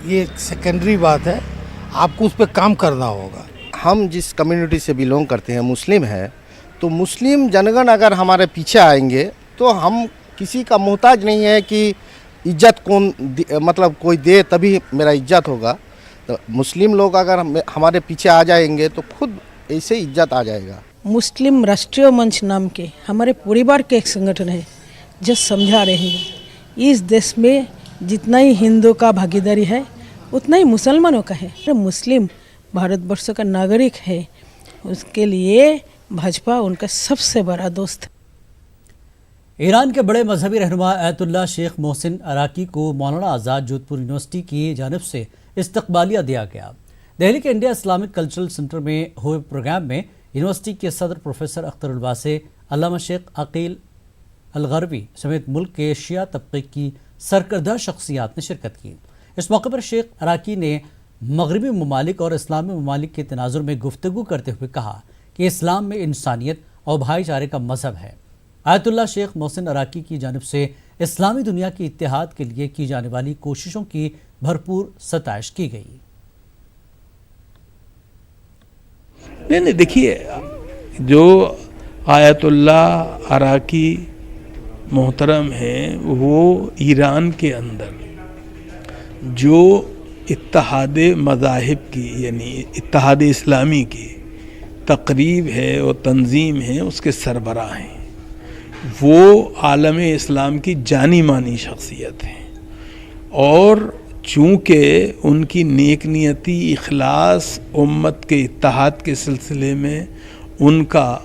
ये सेकेंडरी बात है, आपको उस पर काम करना होगा। हम जिस कम्युनिटी से बिलोंग करते हैं, मुस्लिम है, तो मुस्लिम जनगण अगर हमारे पीछे आएंगे तो हम किसी का मोहताज नहीं है कि इज्जत कौन मतलब कोई दे तभी मेरा इज्जत होगा। तो मुस्लिम लोग अगर हमारे पीछे आ जाएंगे तो खुद ऐसे इज्जत आ जाएगा। मुस्लिम राष्ट्रीय मंच नाम के हमारे परिवार के एक संगठन है जो समझा रहे हैं इस देश में जितना ही हिंदुओं का भागीदारी है उतना ही मुसलमानों का है। मुस्लिम भारतवर्ष का नागरिक है, उसके लिए भाजपा उनका सबसे बड़ा दोस्त है। ईरान के बड़े मजहबी रहनुमा आयतुल्ला शेख मोहसिन अराकी को मौलाना आज़ाद जोधपुर यूनिवर्सिटी की जानिब से इस्तकबालिया दिया गया। दिल्ली के इंडिया इस्लामिक कल्चरल सेंटर में हुए प्रोग्राम में यूनिवर्सिटी के सदर प्रोफेसर अख्तर वासे, अल्लामा शेख अकील अलगरवी समेत मुल्क के शिया तबके की सरकर्दा शख्सियात ने शिरकत की। इस मौके पर शेख अराकी ने मगरबी ममालिक और इस्लामी ममालिक के तनाजुर में गुफ्तगू करते हुए कहा कि इस्लाम में इंसानियत और भाईचारे का मजहब है। आयतुल्ला शेख मोहसिन अराकी की जानिब से इस्लामी दुनिया के इत्तेहाद के लिए की जाने वाली कोशिशों की भरपूर सताइश की गई। नहीं देखिए, जो आयतुल्ला अराकी मोहतरम हैं वो ईरान के अंदर जो इत्तेहाद मज़ाहिब की यानी इत्तेहाद इस्लामी की तकरीब है और तंजीम है, उसके सरबराह हैं। वो आलम इस्लाम की जानी मानी शख्सियत हैं और चूँकि उनकी नेक नियति, इखलास, उम्मत के इत्तेहाद के सिलसिले में उनका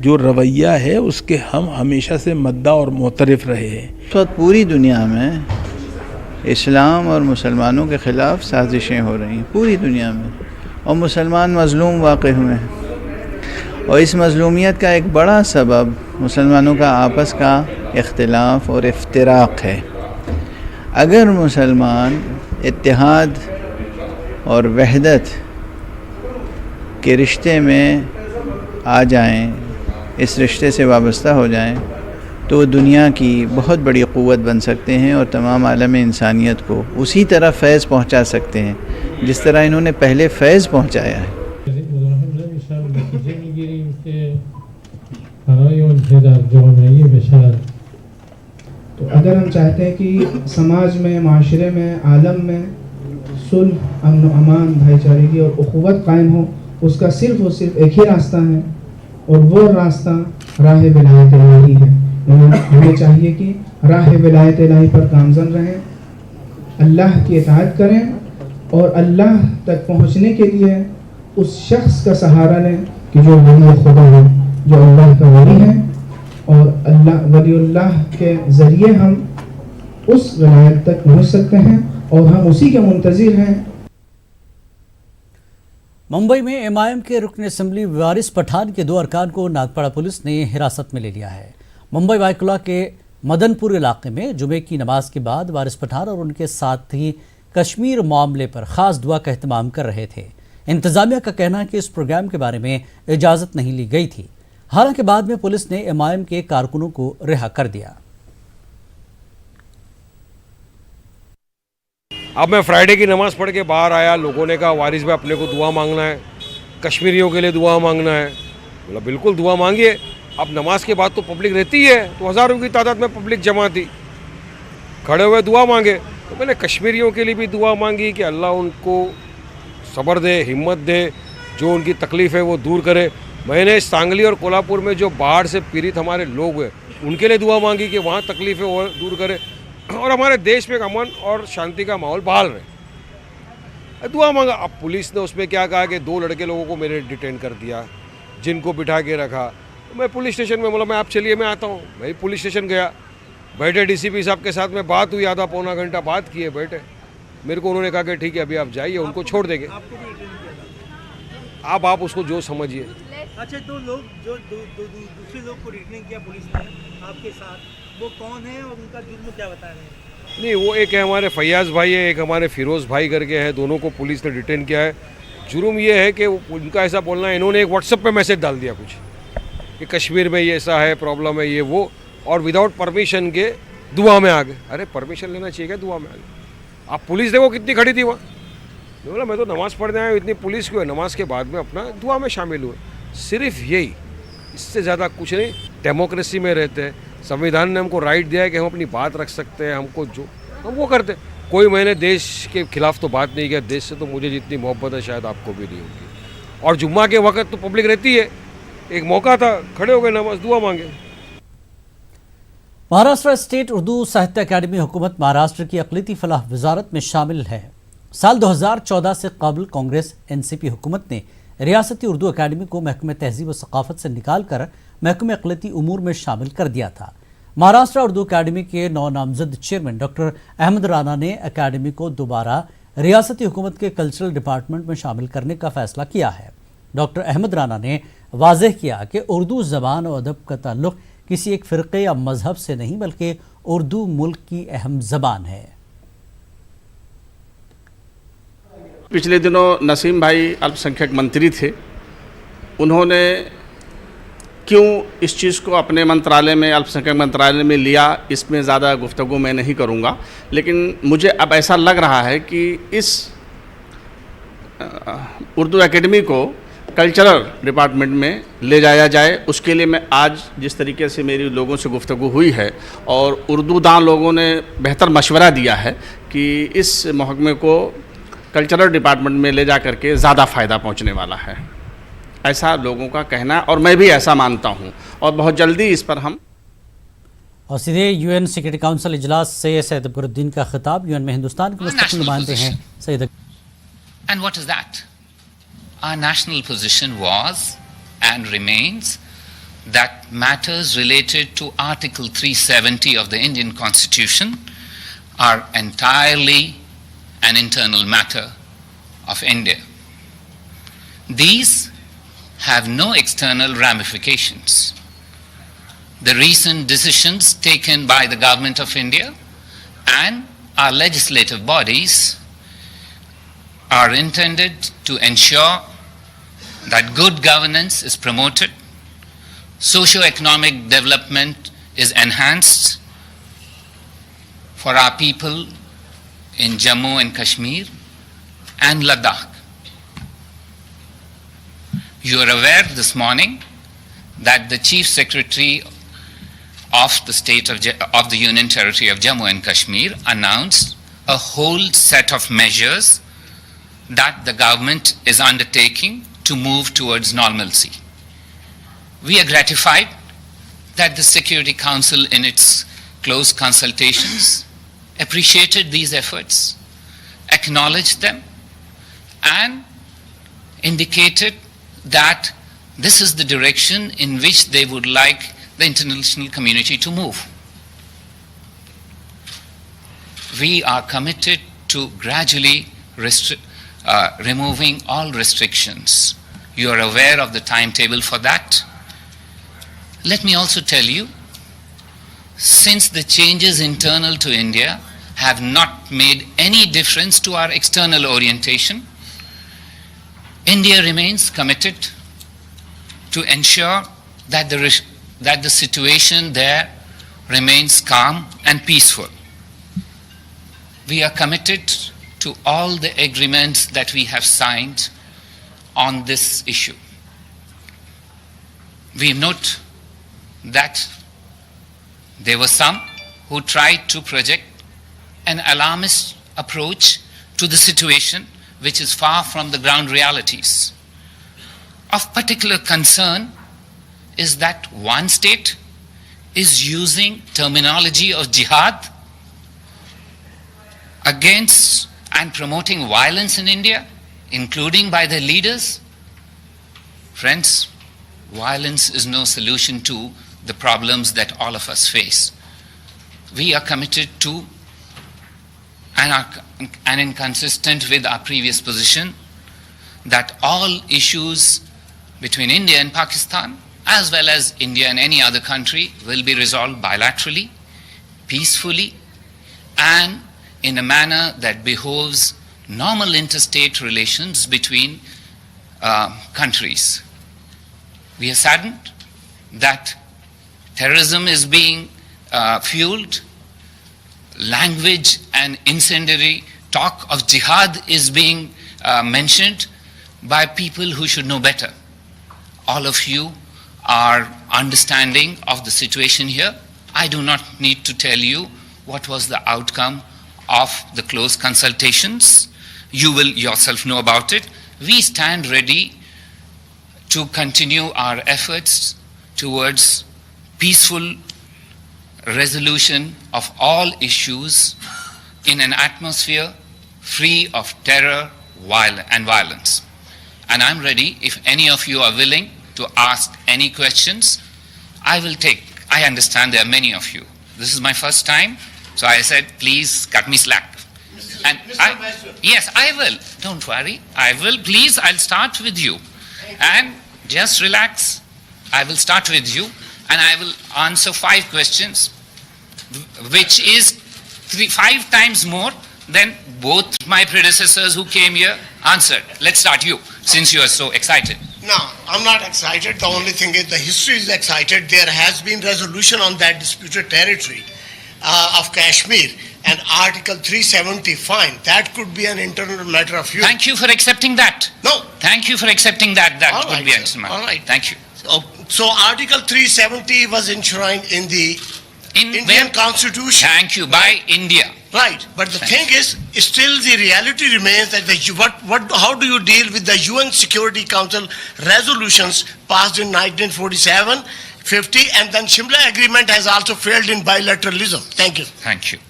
जो रवैया है उसके हम हमेशा से मद्दा और मोतरफ रहे हैं। इस वक्त पूरी दुनिया में इस्लाम और मुसलमानों के ख़िलाफ़ साजिशें हो रही हैं पूरी दुनिया में, और मुसलमान मज़लूम वाक़ हुए हैं। और इस मज़लूमियत का एक बड़ा सबब मुसलमानों का आपस का इख्तिलाफ और इफ्तिराक़ है। अगर मुसलमान इत्तेहाद और वहदत के रिश्ते में आ जाएं, इस रिश्ते से वाबस्ता हो जाएं, तो दुनिया की बहुत बड़ी क़ुव्वत बन सकते हैं और तमाम आलम इंसानियत को उसी तरह फैज़ पहुंचा सकते हैं जिस तरह इन्होंने पहले फैज़ पहुंचाया है। तो अगर हम चाहते हैं कि समाज में, माशरे में, आलम में सुलह, अमन, अमान, भाईचारे और उखुवत कायम हो, उसका सिर्फ और सिर्फ एक ही रास्ता है और वो रास्ता राह विलायत इलाही है। हमें चाहिए कि राह विलायत इलाही पर गामज़न रहें, अल्लाह की इताअत करें और अल्लाह तक पहुँचने के लिए उस शख्स का सहारा लें कि जो वली खुदा है, जो अल्लाह का वली है, और अल्लाह वलीउल्लाह के ज़रिए हम उस विलायत तक पहुँच सकते हैं और हम उसी के मुंतज़िर हैं। मुंबई में एमआईएम के रुकन असेंबली वारिस पठान के 2 अरकान को नागपाड़ा पुलिस ने हिरासत में ले लिया है। मुंबई वायकुला के मदनपुर इलाके में जुमे की नमाज के बाद वारिस पठान और उनके साथी कश्मीर मामले पर खास दुआ का एहतमाम कर रहे थे। इंतजामिया का कहना है कि इस प्रोग्राम के बारे में इजाज़त नहीं ली गई थी। हालांकि बाद में पुलिस ने एमआईएम के कारकुनों को रिहा कर दिया। अब मैं फ्राइडे की नमाज़ पढ़ के बाहर आया, लोगों ने कहा वारिस भाई अपने को दुआ मांगना है, कश्मीरियों के लिए दुआ मांगना है। बोला बिल्कुल दुआ मांगिए। अब नमाज के बाद तो पब्लिक रहती है, तो हज़ारों की तादाद में पब्लिक जमा थी, खड़े हुए दुआ मांगे। तो मैंने कश्मीरियों के लिए भी दुआ मांगी कि अल्लाह उनको सब्र दे, हिम्मत दे, जो उनकी तकलीफ़ है वो दूर करे। मैंने सांगली और कोल्हापुर में जो बाढ़ से पीड़ित हमारे लोग हैं उनके लिए दुआ मांगी कि वहाँ तकलीफ़ें वो दूर करे और हमारे देश में अमन और शांति का माहौल बहाल रहे, दुआ मांगा। अब पुलिस ने उसमें क्या कहा कि 2 लड़के लोगों को मेरे डिटेन कर दिया, जिनको बिठा के रखा। तो मैं पुलिस स्टेशन में बोला मैं आप चलिए मैं आता हूँ। मैं पुलिस स्टेशन गया, बैठे डीसीपी साहब के साथ में बात हुई, आधा पौना घंटा बात किए बैठे। मेरे को उन्होंने कहा कि ठीक है अभी आप जाइए, उनको छोड़ देंगे। अब आप उसको जो समझिए। अच्छा, तो लोग जो दूसरे लोग को डिटेन किया पुलिस ने आपके साथ, वो कौन है और उनका जुर्म क्या बता रहे हैं? नहीं, वो एक है हमारे फैयाज़ भाई है, एक हमारे फिरोज़ भाई करके है, दोनों को पुलिस ने डिटेन किया है। जुर्म ये है कि उनका ऐसा बोलना है, इन्होंने एक व्हाट्सएप पे मैसेज डाल दिया कुछ कि कश्मीर में ये ऐसा है, प्रॉब्लम है ये वो, और विदाउट परमिशन के दुआ में आ गए। अरे परमिशन लेना चाहिए क्या दुआ में आ गए? आप पुलिस देखो कितनी खड़ी थी वहाँ। बोला मैं तो नमाज़ पढ़ने आया हूँ, इतनी पुलिस क्यों है? नमाज के बाद में अपना दुआ में शामिल हुए, सिर्फ यही, इससे ज़्यादा कुछ नहीं। डेमोक्रेसी में रहते हैं, संविधान ने हमको राइट दिया है कि हम अपनी बात रख सकते हैं, हमको जो हम वो करते। कोई मैंने देश के खिलाफ तो बात नहीं किया, देश से तो मुझे जितनी मोहब्बत है शायद आपको भी नहीं होगी। और जुम्मा के वक्त तो पब्लिक रहती है, एक मौका था, खड़े हो गए, नमाज दुआ मांगे। महाराष्ट्र स्टेट उर्दू साहित्य अकादमी हुकूमत महाराष्ट्र की अक़लियती फलाह वजारत में शामिल है। साल 2014 से कबल कांग्रेस एनसीपी हुकूमत ने रियासती उर्दू अकादमी को महकमे तहजीब व सकाफत से निकालकर महकमे अक़लियती उमूर में शामिल कर दिया था। महाराष्ट्र उर्दू अकादमी के नौ नामजद चेयरमैन डॉक्टर अहमद राना ने अकादमी को दोबारा रियासती हुकूमत के कल्चरल डिपार्टमेंट में शामिल करने का फैसला किया है। डॉक्टर अहमद राना ने वाज़ेह किया कि उर्दू ज़बान और अदब का ताल्लुक़ किसी एक फ़िरक़े या मज़हब से नहीं, बल्कि उर्दू मुल्क की अहम ज़बान है। पिछले दिनों नसीम भाई अल्पसंख्यक मंत्री थे, उन्होंने क्यों इस चीज़ को अपने मंत्रालय में, अल्पसंख्यक मंत्रालय में लिया, इसमें ज़्यादा गुफ्तगू मैं नहीं करूँगा। लेकिन मुझे अब ऐसा लग रहा है कि इस उर्दू एकेडमी को कल्चरल डिपार्टमेंट में ले जाया जाए। उसके लिए मैं आज जिस तरीके से मेरी लोगों से गुफ्तगू हुई है और उर्दूदान लोगों ने बेहतर मशवरा दिया है कि इस महकमे को कल्चरल डिपार्टमेंट में ले जा करके ज़्यादा फ़ायदा पहुंचने वाला है, ऐसा लोगों का कहना है और मैं भी ऐसा मानता हूं। और बहुत जल्दी इस पर हम और सीधे यूएन सिक्योरिटी काउंसिल इजलास से सैयद अकबरुद्दीन का खिताब। यूएन में हिंदुस्तान के मुस्तकिल नुमाइंदे हैं Syed. And what is that? Our national position was and remains that matters related to Article 370 of the Indian Constitution are entirely an internal matter of India. These have no external ramifications. The recent decisions taken by the Government of India and our legislative bodies are intended to ensure that good governance is promoted, socio-economic development is enhanced for our people in Jammu and Kashmir and Ladakh. You are aware this morning that the Chief Secretary of the Union Territory of Jammu and Kashmir announced a whole set of measures that the government is undertaking to move towards normalcy. We are gratified that the Security Council in its close consultations appreciated these efforts, acknowledged them, and indicated that this is the direction in which they would like the international community to move. We are committed to gradually removing all restrictions. You are aware of the timetable for that. Let me also tell you, since the changes internal to India have not made any difference to our external orientation, India remains committed to ensure that the situation there remains calm and peaceful. We are committed to all the agreements that we have signed on this issue. We note that there were some who tried to project an alarmist approach to the situation which is far from the ground realities. Of particular concern is that one state is using terminology of jihad against and promoting violence in India, including by their leaders. Friends, violence is no solution to the problems that all of us face. We are committed to and inconsistent with our previous position that all issues between India and Pakistan, as well as India and any other country, will be resolved bilaterally, peacefully, and in a manner that behoves normal interstate relations between countries. We are saddened that terrorism is being fueled, language and incendiary talk of jihad is being mentioned by people who should know better. All of you are understanding of the situation here. I do not need to tell you what was the outcome of the close consultations. You will yourself know about it. We stand ready to continue our efforts towards peaceful resolution of all issues in an atmosphere free of terror and violence. And I'm ready, if any of you are willing to ask any questions, I will take. I understand there are many of you. This is my first time, so I said, please cut me slack. And yes, I will. Don't worry. I will. Please, I'll start with you. And just relax. I will start with you. And I will answer 5 questions, which is 5 times more than both my predecessors who came here answered. Let's start you, since you are so excited. No, I'm not excited. The only thing is the history is excited. There has been resolution on that disputed territory of Kashmir, and Article 370, fine. That could be an internal matter of you. Thank you for accepting that. No. Thank you for accepting that. That All would right, be sir. an internal matter. All right. Thank you. So Article 370 was enshrined in the Indian Constitution. Thank you. By India. Right, but the thing is, still the reality remains that how do you deal with the UN Security Council resolutions passed in 1947, 50, and then Shimla Agreement has also failed in bilateralism? Thank you. Thank you.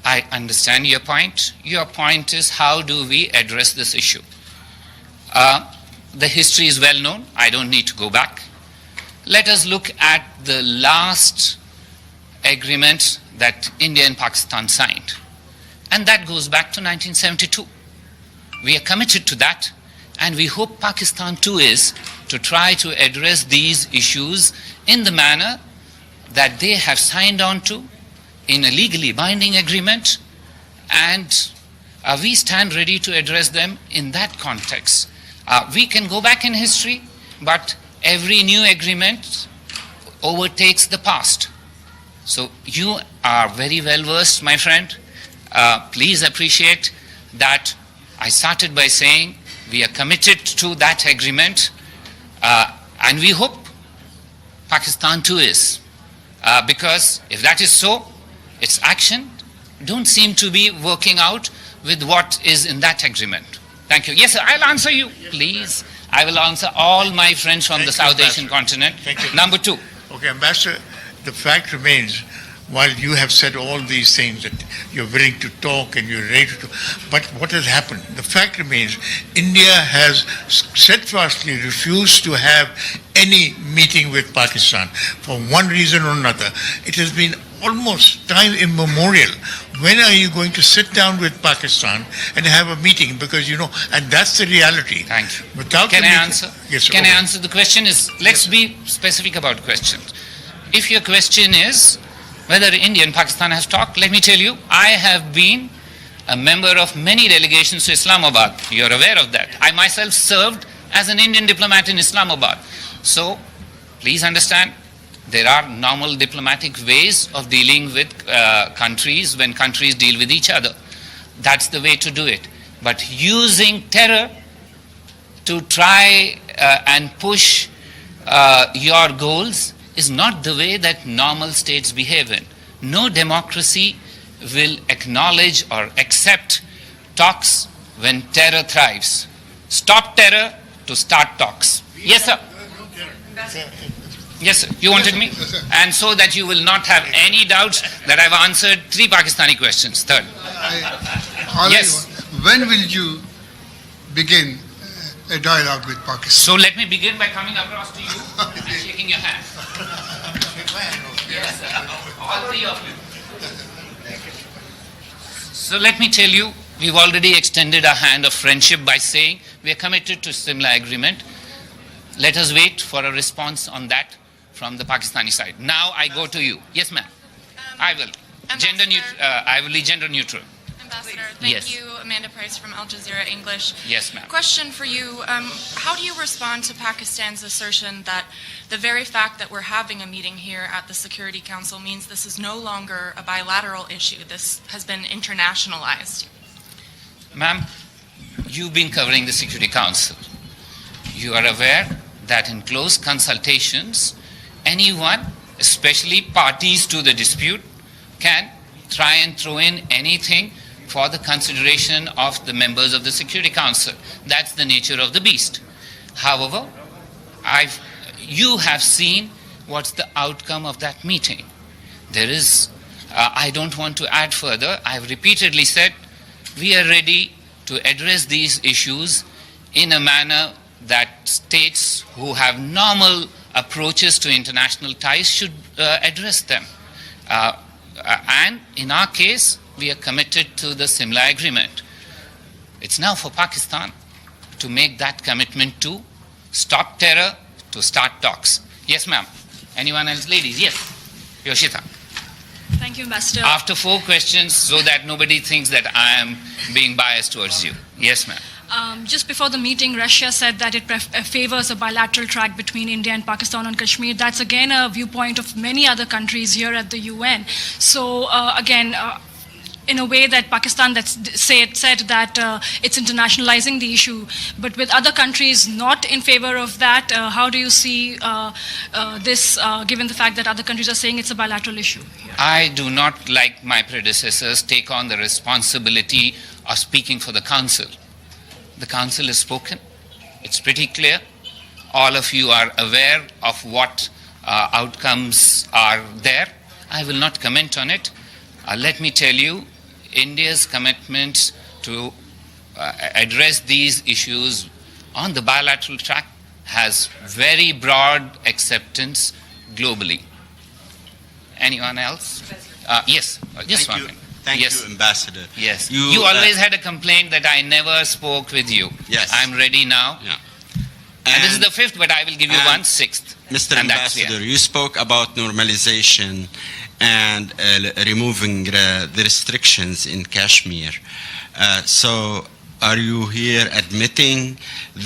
I understand your point. Your point is, how do we address this issue? The history is well known. I don't need to go back. Let us look at the last agreement that India and Pakistan signed. And that goes back to 1972. We are committed to that, and we hope Pakistan too is, to try to address these issues in the manner that they have signed on to in a legally binding agreement, and we stand ready to address them in that context. We can go back in history, but every new agreement overtakes the past. So you are very well versed, my friend. Please appreciate that I started by saying we are committed to that agreement, and we hope Pakistan too is. Because if that is so, its action don't seem to be working out with what is in that agreement. Thank you. Yes, sir, I'll answer you. Please, I will answer all my friends from the South Asian continent. Number two. Okay, Ambassador, the fact remains, while you have said all these things, that you're willing to talk and you're ready to talk, but what has happened? The fact remains, India has steadfastly refused to have any meeting with Pakistan for one reason or another. It has been almost time immemorial. When are you going to sit down with Pakistan and have a meeting? Because, and that's the reality. Thank you. Without Can I answer? Yes, sir. Can I answer? The question is, let's be specific about questions. If your question is whether India and Pakistan has talked, let me tell you, I have been a member of many delegations to Islamabad. You're aware of that. I myself served as an Indian diplomat in Islamabad. So, please understand, there are normal diplomatic ways of dealing with countries when countries deal with each other. That's the way to do it. But using terror to try and push your goals is not the way that normal states behave in. No democracy will acknowledge or accept talks when terror thrives. Stop terror to start talks. Yes, sir. Yes, sir. You wanted me? And so that you will not have any doubts that I've answered 3 Pakistani questions. Third. Yes. When will you begin a dialogue with Pakistan? So let me begin by coming across to you and shaking your hand. Yes, sir. All 3 of you. So let me tell you, we've already extended a hand of friendship by saying we are committed to Shimla Agreement. Let us wait for a response on that from the Pakistani side. Now I go to you. Yes, ma'am. I will. I will be gender neutral. Ambassador, thank Yes. you. Amanda Price from Al Jazeera English. Yes, ma'am. Question for you. How do you respond to Pakistan's assertion that the very fact that we're having a meeting here at the Security Council means this is no longer a bilateral issue? This has been internationalized. Ma'am, you've been covering the Security Council. You are aware that in close consultations, anyone, especially parties to the dispute, can try and throw in anything for the consideration of the members of the Security Council. That's the nature of the beast. However, you have seen what's the outcome of that meeting. There is, I don't want to add further, I've repeatedly said we are ready to address these issues in a manner that states who have normal approaches to international ties should address them. And in our case, we are committed to the Shimla Agreement. It's now for Pakistan to make that commitment to stop terror, to start talks. Yes, ma'am. Anyone else? Ladies, yes. Yoshita. Thank you, Ambassador. After 4 questions, so that nobody thinks that I am being biased towards you. Yes, ma'am. Just before the meeting, Russia said that it favors a bilateral track between India and Pakistan on Kashmir. That's again a viewpoint of many other countries here at the UN. So in a way that Pakistan said that it's internationalizing the issue, but with other countries not in favor of that, how do you see this, given the fact that other countries are saying it's a bilateral issue? I do not, like my predecessors, take on the responsibility of speaking for the Council. The Council has spoken. It's pretty clear. All of you are aware of what outcomes are there. I will not comment on it. Let me tell you, India's commitment to address these issues on the bilateral track has very broad acceptance globally. Anyone else? Yes, just one minute. Thank you, Ambassador. Yes. You always had a complaint that I never spoke with you. Yes. I'm ready now. Yeah. And this is the fifth, but I will give you 1/6. Mr. Ambassador, you spoke about normalization and removing the restrictions in Kashmir. So are you here admitting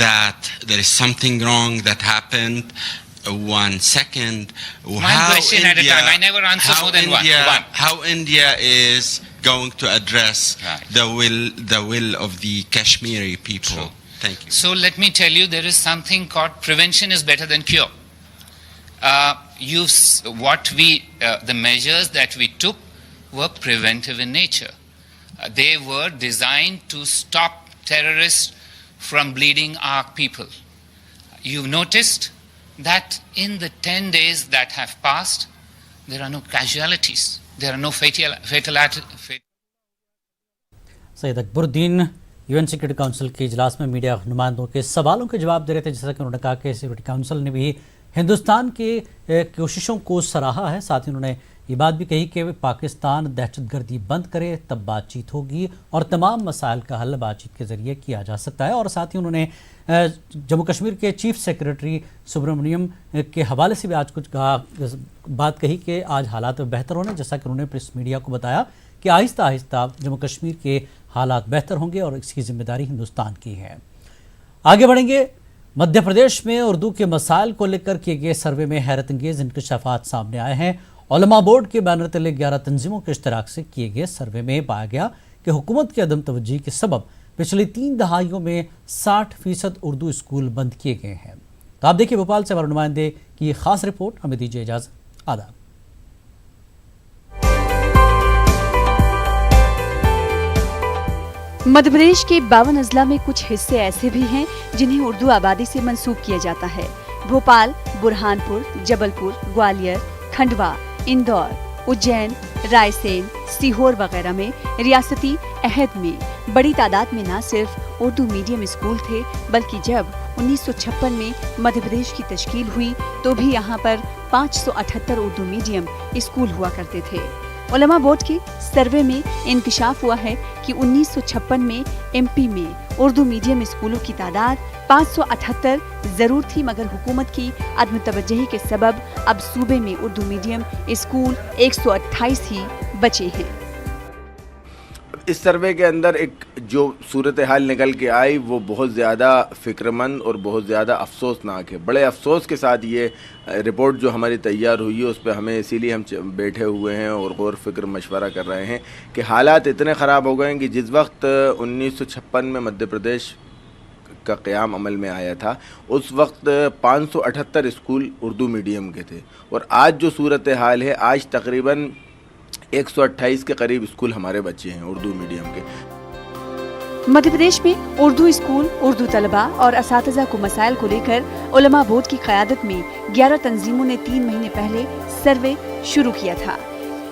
that there is something wrong that happened? 1 second. One question at a time. I never answer more than one. How India is going to address the will of the Kashmiri people? True. Thank you. So let me tell you, there is something called prevention is better than cure. The measures that we took were preventive in nature. They were designed to stop terrorists from bleeding our people. You've noticed that in the 10 days that have passed, there are no casualties. There are no fatalities. Syed Akbaruddin UN security council के इजलास में media नुमाइंदों के सवालों के जवाब दे रहे थे। जैसा कि उन्होंने कहा कि सिक्योरिटी काउंसिल ने भी हिंदुस्तान के कोशिशों को सराहा है। साथ ही उन्होंने ये बात भी कही कि पाकिस्तान दहशतगर्दी बंद करे तब बातचीत होगी और तमाम मसाइल का हल बातचीत के ज़रिए किया जा सकता है। और साथ ही उन्होंने जम्मू कश्मीर के चीफ सेक्रेटरी सुब्रमण्यम के हवाले से भी आज कुछ बात कही कि आज हालात बेहतर होने, जैसा कि उन्होंने प्रेस मीडिया को बताया कि आहिस्ता आहिस्ता जम्मू कश्मीर के हालात बेहतर होंगे और इसकी जिम्मेदारी हिंदुस्तान की है। आगे बढ़ेंगे। मध्य प्रदेश में उर्दू के मसाइल को लेकर किए गए सर्वे में हैरत अंगेज इंकशाफात सामने आए हैं। उलमा बोर्ड के बैनर तले 11 तंजीमों के इश्तराक से किए गए सर्वे में पाया गया कि हुकूमत की अदम तवज्जी के सबब पिछली 3 दहाइयों में 60% उर्दू स्कूल बंद किए गए हैं। तो आप देखिए भोपाल से हमारे नुमाइंदे की खास रिपोर्ट। हमें दीजिए इजाज़त। आदाब। मध्य प्रदेश के 52 अजला में कुछ हिस्से ऐसे भी हैं जिन्हें उर्दू आबादी से मंसूब किया जाता है। भोपाल, बुरहानपुर, जबलपुर, ग्वालियर, खंडवा, इंदौर, उज्जैन, रायसेन, सीहोर वगैरह में रियासती अहद में बड़ी तादाद में न सिर्फ उर्दू मीडियम स्कूल थे, बल्कि जब 1956 में मध्य प्रदेश की तश्कील हुई तो भी यहाँ पर 578 उर्दू मीडियम स्कूल हुआ करते थे। उलमा बोर्ड के सर्वे में इंकशाफ हुआ है कि 1956 में एमपी में उर्दू मीडियम स्कूलों की तादाद 578 जरूर थी, मगर हुकूमत की अदम तवज्जुही के सबब अब सूबे में उर्दू मीडियम स्कूल 128 ही बचे हैं। इस सर्वे के अंदर एक जो सूरत हाल निकल के आई वो बहुत ज़्यादा फ़िक्रमंद और बहुत ज़्यादा अफसोसनाक है। बड़े अफसोस के साथ ये रिपोर्ट जो हमारी तैयार हुई है उस पर हमें इसीलिए हम बैठे हुए हैं और गौर फिक्र मशवरा कर रहे हैं कि हालात इतने ख़राब हो गए हैं कि जिस वक्त 1956 में मध्य प्रदेश का क़याम अमल में आया था उस वक्त 578 स्कूल उर्दू मीडियम के थे और आज जो सूरत हाल है आज तकरीबन 128 के करीब स्कूल हमारे बच्चे हैं उर्दू मीडियम के। मध्य प्रदेश में उर्दू स्कूल, उर्दू तलबा और असातिज़ा को मसाइल को लेकर उलमा बोर्ड की क़यादत में 11 तंजीमों ने 3 महीने पहले सर्वे शुरू किया था।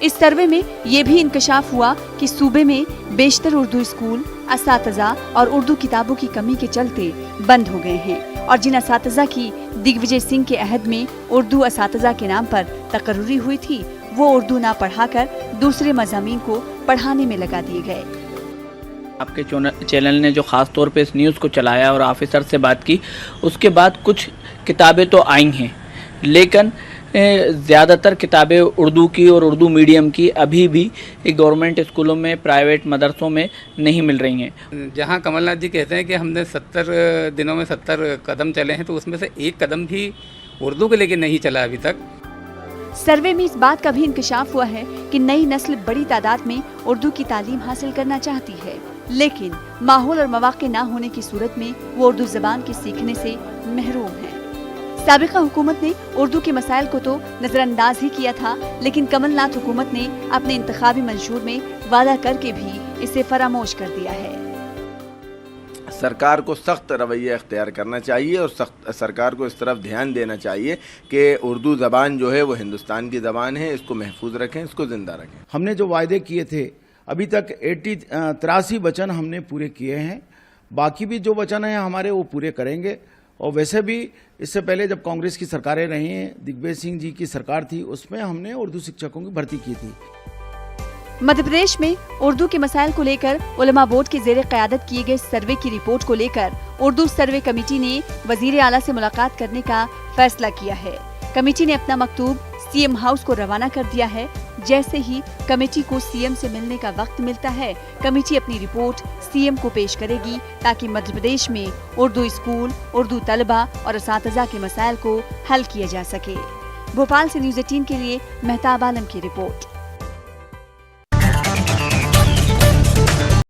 इस सर्वे में ये भी इंकशाफ हुआ कि सूबे में बेशतर उर्दू स्कूल, असातिज़ा और उर्दू किताबों की कमी के चलते बंद हो गए हैं और जिन असातिज़ा की दिग्विजय सिंह के अहद में उर्दू असातिज़ा के नाम पर तकर्री हुई थी वो उर्दू ना पढ़ाकर दूसरे मज़ामीन को पढ़ाने में लगा दिए गए। आपके चैनल ने जो ख़ास तौर पे इस न्यूज़ को चलाया और ऑफिसर से बात की, उसके बाद कुछ किताबें तो आई हैं लेकिन ज़्यादातर किताबें उर्दू की और उर्दू मीडियम की अभी भी गवर्नमेंट स्कूलों में, प्राइवेट मदरसों में नहीं मिल रही हैं। जहां कमलनाथ जी कहते हैं कि हमने 70 दिनों में 70 कदम चले हैं तो उसमें से एक कदम भी उर्दू के लेके नहीं चला अभी तक। सर्वे में इस बात का भी इंकशाफ हुआ है कि नई नस्ल बड़ी तादाद में उर्दू की तालीम हासिल करना चाहती है, लेकिन माहौल और मौके न होने की सूरत में वो उर्दू जबान के सीखने से महरूम है। साबिका हुकूमत ने उर्दू के मसाइल को तो नजरअंदाज ही किया था, लेकिन कमलनाथ हुकूमत ने अपने इंतखाबी मंशूर में वादा करके भी इसे फरामोश कर दिया है। सरकार को सख्त रवैया अख्तियार करना चाहिए और सरकार को इस तरफ ध्यान देना चाहिए कि उर्दू ज़बान जो है वो हिंदुस्तान की ज़बान है, इसको महफूज रखें, इसको ज़िंदा रखें। हमने जो वायदे किए थे अभी तक 83 वचन हमने पूरे किए हैं, बाकी भी जो वचन हैं हमारे वो पूरे करेंगे। और वैसे भी इससे पहले जब कांग्रेस की सरकारें रही हैं, दिग्विजय सिंह जी की सरकार थी, उसमें हमने उर्दू शिक्षकों की भर्ती की थी। मध्य प्रदेश में उर्दू के मसाइल को लेकर उलमा बोर्ड के ज़ेरे क़यादत किए गए सर्वे की रिपोर्ट को लेकर उर्दू सर्वे कमेटी ने वजीर आला से मुलाकात करने का फैसला किया है। कमेटी ने अपना मकतूब सीएम हाउस को रवाना कर दिया है। जैसे ही कमेटी को सीएम से मिलने का वक्त मिलता है, कमेटी अपनी रिपोर्ट सीएम को पेश करेगी ताकि मध्य प्रदेश में उर्दू स्कूल, उर्दू तलबा और असातिज़ा के मसाइल को हल किया जा सके। भोपाल से न्यूज़ 18 के लिए मेहताब आलम की रिपोर्ट।